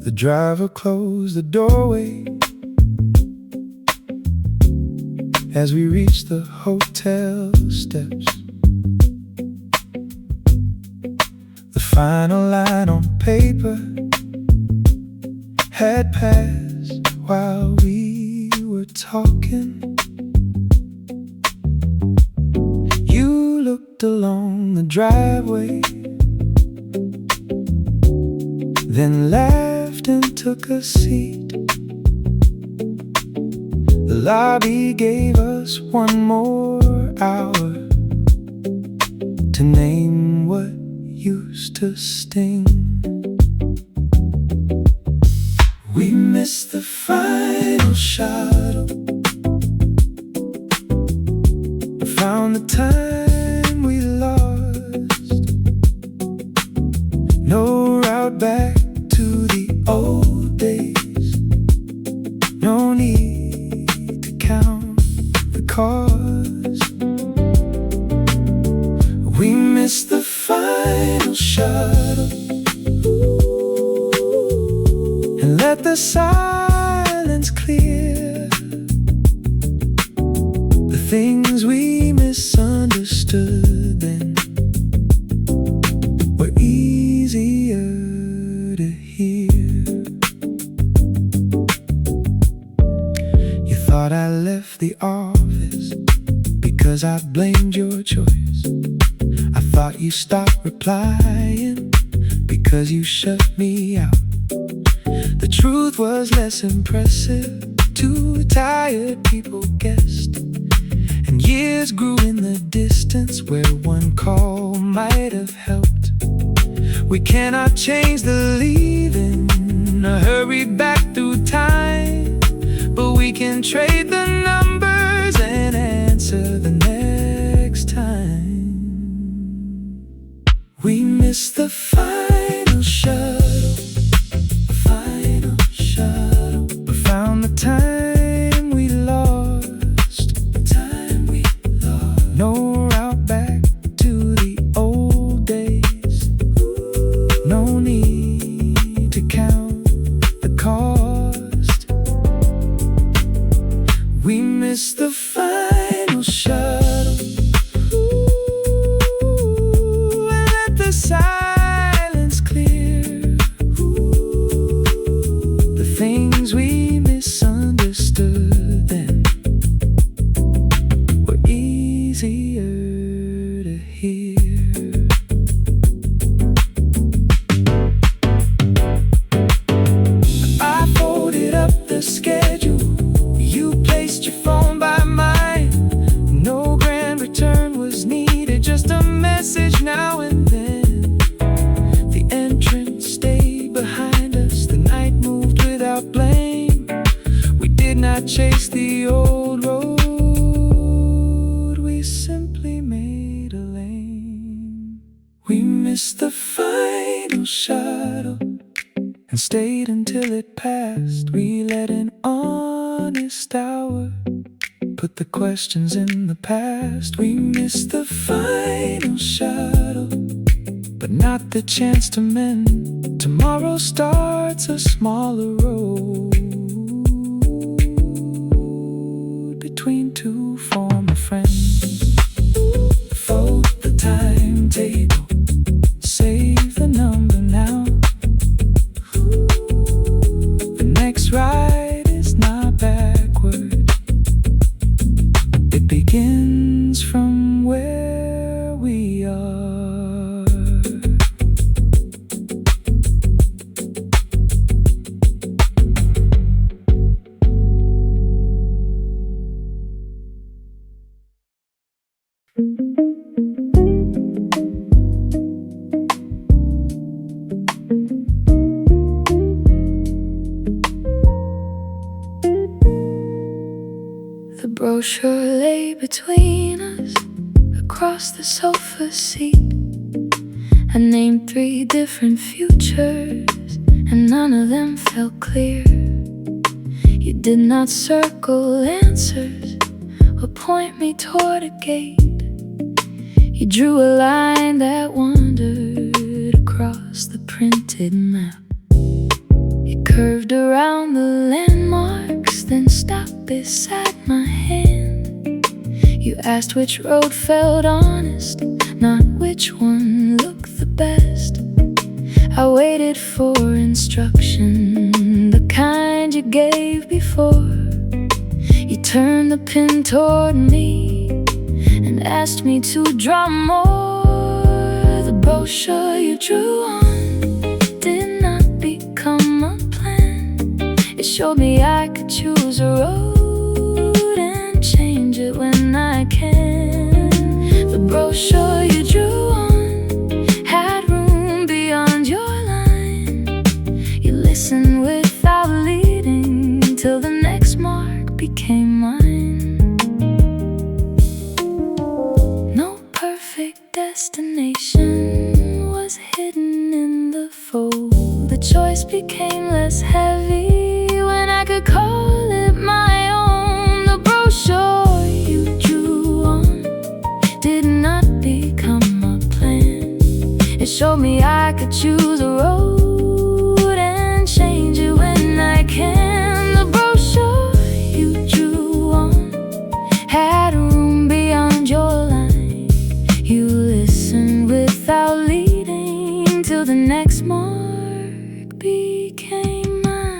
Speaker 2: The driver closed the doorway as we reached the hotel steps. The final line on paper had passed while we were talking. You looked along the driveway, then laughed and took a seat. The lobby gave us one more hour to name what used to sting. We missed the final shuttle, found the time we lost. No route back to the old days, no need to count the cost. We missed the final shuttle and let the silence clear the things we misunderstood then were easier to hear. You thought I left the office because I blamed your choice. I thought you stopped replying because you shut me out. The truth was less impressive, two tired people guessed, and years grew in the distance where one call might have helped. We cannot change the leaving, or hurry back through time, but we can trade the numbers and answer the next time. We missed the final shuttle, final shuttle. We found the time we lost, the time we lost. No route back to the old days, no need to count the cost. We missed the final shuttle and stayed until it passed. We let an honest hour put the questions in the past. We missed the final shuttle, but not the chance to mend. Tomorrow starts a smaller road between two former friends. Fold the timetable, save the number now. The next ride is not backward, it begins from where we are.
Speaker 1: The brochure lay between us across the sofa seat. I named 3 different futures, and none of them felt clear. You did not circle answers or point me toward a gate. You drew a line that wandered across the printed map. It curved around the landmarks, then stopped beside my hand. You asked which road felt honest, not which one looked the best. I waited for instruction, the kind you gave before. You turned the pen toward me and asked me to draw more. The brochure you drew on did not become a plan. It showed me I could choose a road and change it when I can. The brochure you drew on had room beyond your line. You listened without leading till the next mark became mine. No perfect destination was hidden in the fold. The choice became less heavy when I could call it my own. The brochure you drew on did not become a plan. It showed me I could choose a road and change it when I can. The brochure you drew on had room beyond your line. You listened without leading till the next mark became mine.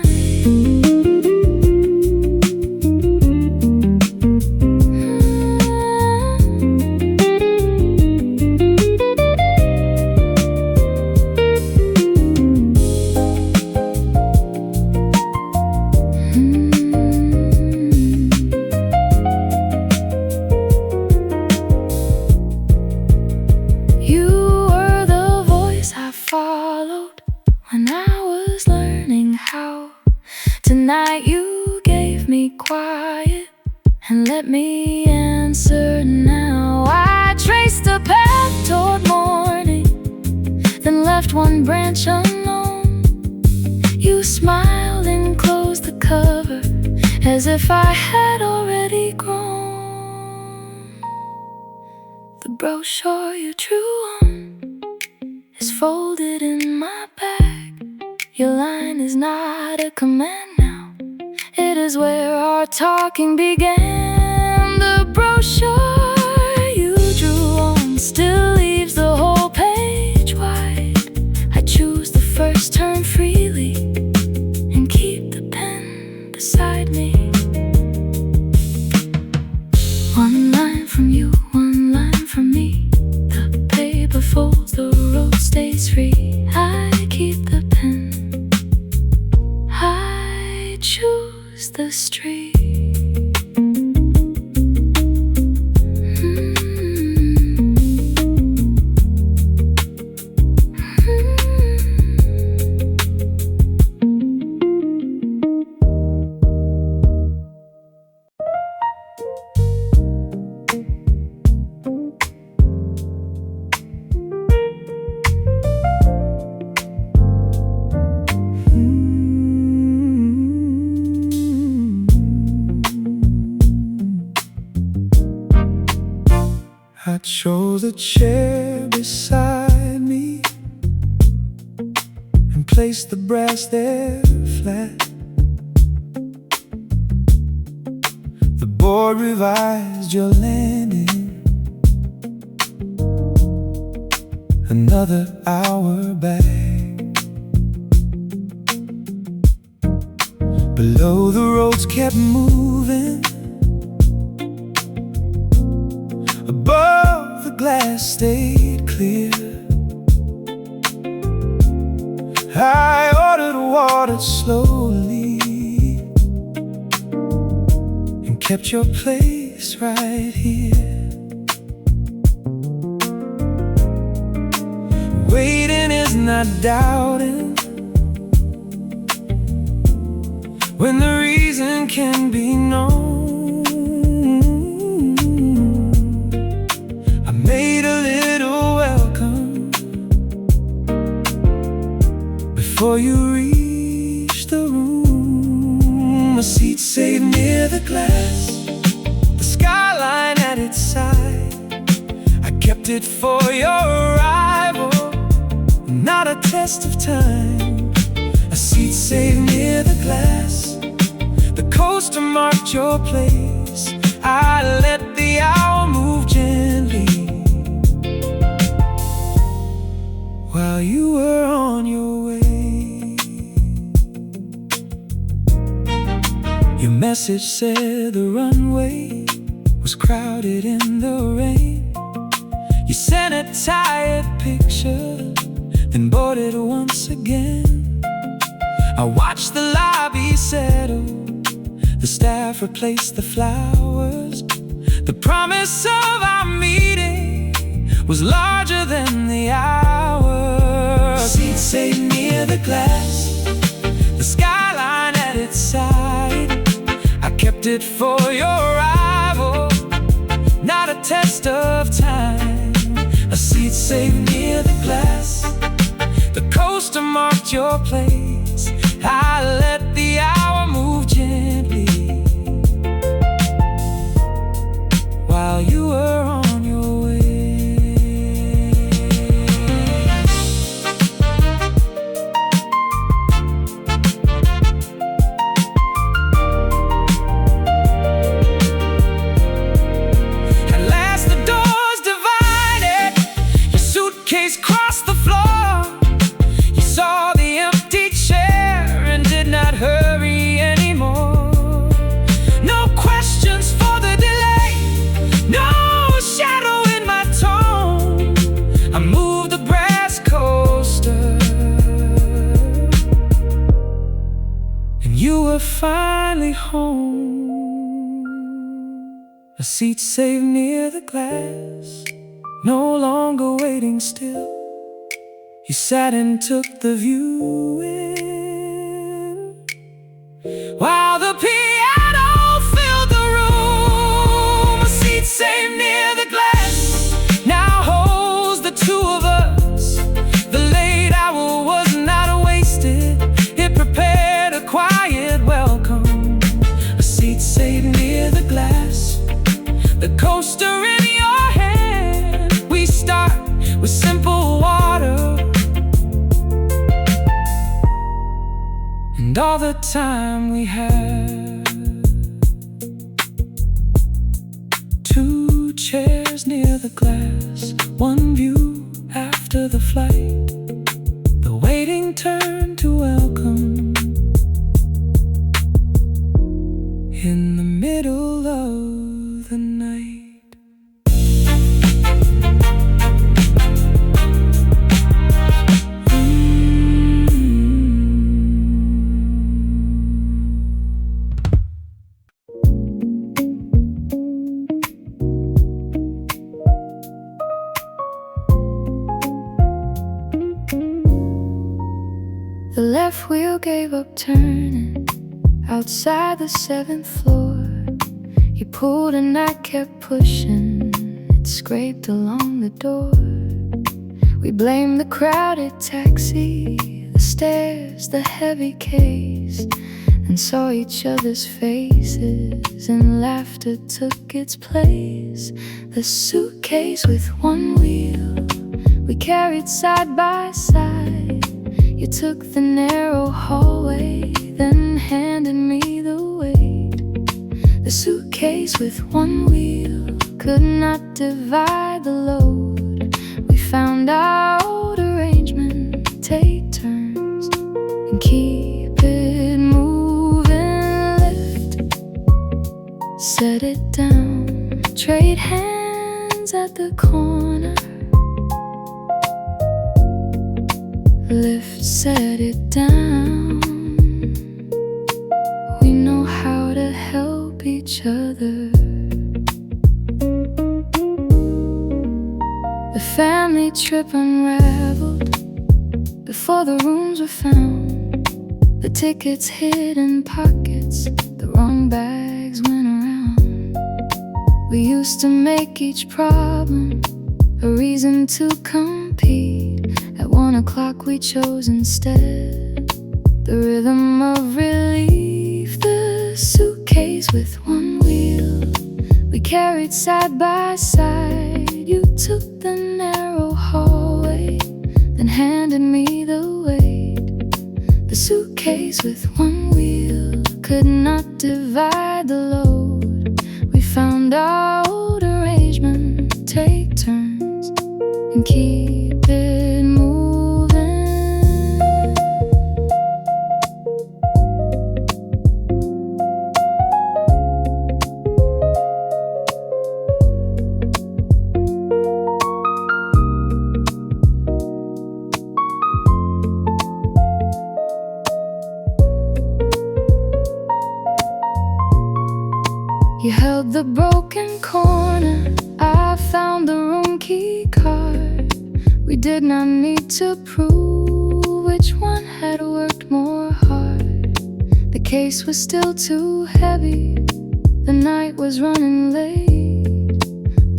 Speaker 1: You were the voice I followed when I was learning how. Tonight you gave me quiet and let me answer now. I traced a path toward morning, then left one branch alone. You smiled and closed the cover as if I had already grown. The brochure you drew on is folded in my bag. Your line is not a command now, it is where our talking began. The brochure you drew on still leaves the whole page wide. I choose the first turn freely and keep the pen beside me. One line from you, one line from me. The paper folds, the road stays free. I keep the pen, I choose the street.
Speaker 2: I chose a chair beside me and placed the brass there flat. The board revised your landing another hour back. Below the roads kept moving, above the glass stayed clear. I ordered water slowly and kept your place right here. Waiting is not doubting when the reason can be known. I made a little welcome before you reach the room. A seat saved near the glass, the skyline at its side. I kept it for your arrival, not a test of time. A seat saved near the glass, the coaster marked your place. I let the hour move gently while you were on your way. Your message said the runway was crowded in the rain. You sent a tired picture, then boarded once again. I watched the lobby settle, the staff replaced the flowers. The promise of our meeting was larger than the hour. Seat saved near the glass, the skyline at its side. I kept it for your arrival, not a test of time. A seat saved near the glass, the coaster marked your place. I let the hour move gently while you were on your way. At last the doors divided, your suitcase crossed the floor. You saw the empty chair and did not hurry anymore. No questions for the delay, no shadow in my tone. I moved the brass coaster and you were finally home. A seat saved near the glass, no longer waiting still. You sat and took the view in while the piano filled the room. A seat saved near the glass now holds the two of us. The late hour was not wasted, it prepared a quiet welcome. A seat saved near the glass, the coaster in your hand. We start with simple water and all the time we have. Two chairs near the glass, one view after the flight. The waiting turned to welcome in the middle of the night.
Speaker 1: The left wheel gave up turning outside the 7th floor. He pulled and I kept pushing, it scraped along the door. We blamed the crowded taxi, the stairs, the heavy case, and saw each other's faces, and laughter took its place. The suitcase with one wheel we carried side by side. You took the narrow hallway, then handed me the weight. The suitcase with one wheel could not divide the load. We found out arrangement: take turns and keep it moving. Lift, set it down, trade hands at the corner. Lift, set it down. We know how to help each other. The family trip unraveled before the rooms were found. The tickets hid in pockets, the wrong bags went around. We used to make each problem a reason to compete. At 1 o'clock we chose instead the rhythm of relief. The suitcase with one wheel we carried side by side. You took the narrow hallway, then handed me the weight. The suitcase with one wheel could not divide the load. We found out arrangement: take turns and keep it moving. You held the broken corner, I found the room key card. We did not need to prove which one had worked more hard. The case was still too heavy, the night was running late,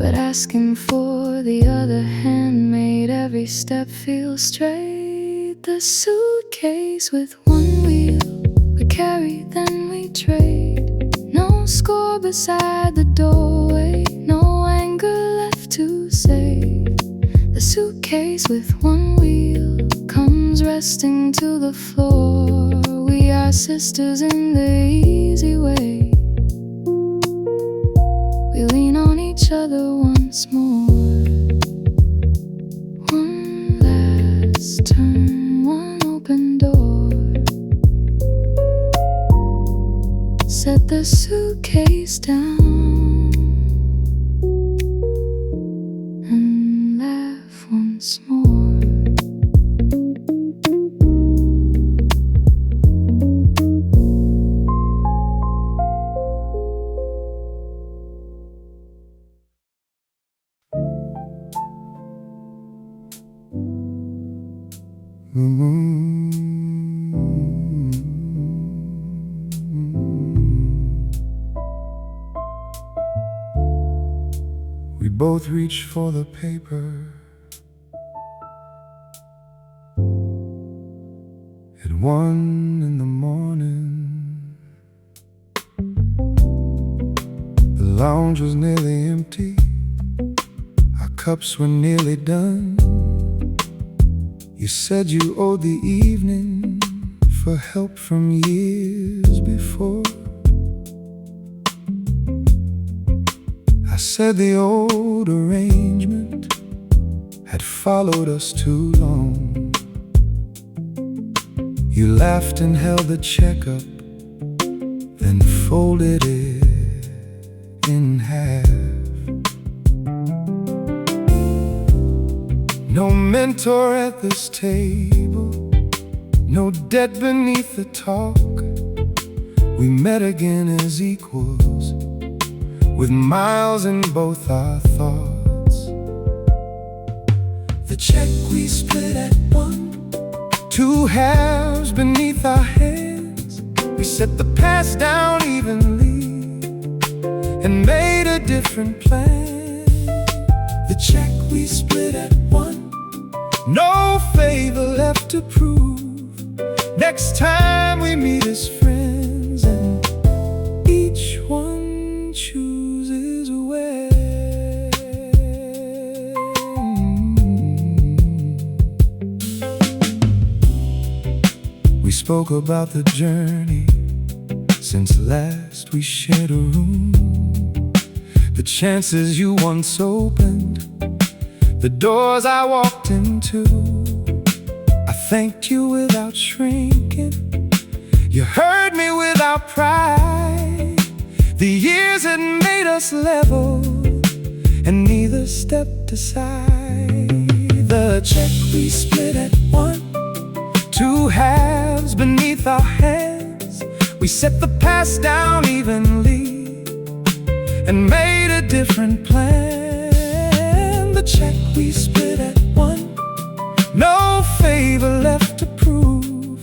Speaker 1: but asking for the other hand made every step feel straight. The suitcase with one wheel we carry, then we trade. No score beside the doorway, no anger left to save. The suitcase with one wheel comes resting to the floor. We are sisters in the easy way. We lean on each other once more. One last turn, one open door. Set the suitcase down and laugh once more.
Speaker 2: We both reached for the paper. At 1 in the morning, the lounge was nearly empty. Our cups were nearly done. You said you owed the evening for help from years before. I said the old arrangement had followed us too long. You laughed and held the check up, then folded it in half. No mentor at this table, no debt beneath the talk. We met again as equals, with miles in both our thoughts. The check we split at 1, 2 halves beneath our hands. We set the past down evenly and made a different plan. The check we split at 1, no favor left to prove. Next time we meet as friends, spoke about the journey since last we shared a room, the chances you once opened, the doors I walked into. I thanked you without shrinking, you heard me without pride. The years had made us level, and neither stepped aside. The check we split at one, two halves beneath our hands. We set the past down evenly and made a different plan. The check we split at one, no favor left to prove.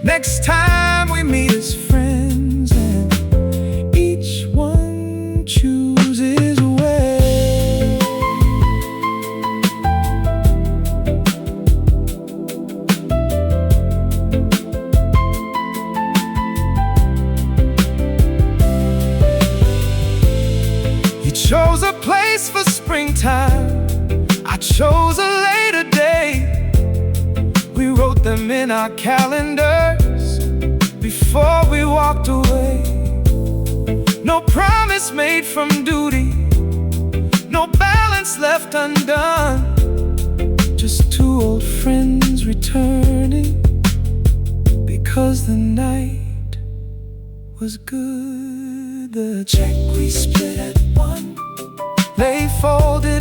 Speaker 2: Next time we meet as friends, and each one chooses a way. You chose a place for springtime, I chose a later day. We wrote them in our calendars before we walked away. No promise made from duty, no balance left undone. Just two old friends returning because the night was good. The check we split at one lay folded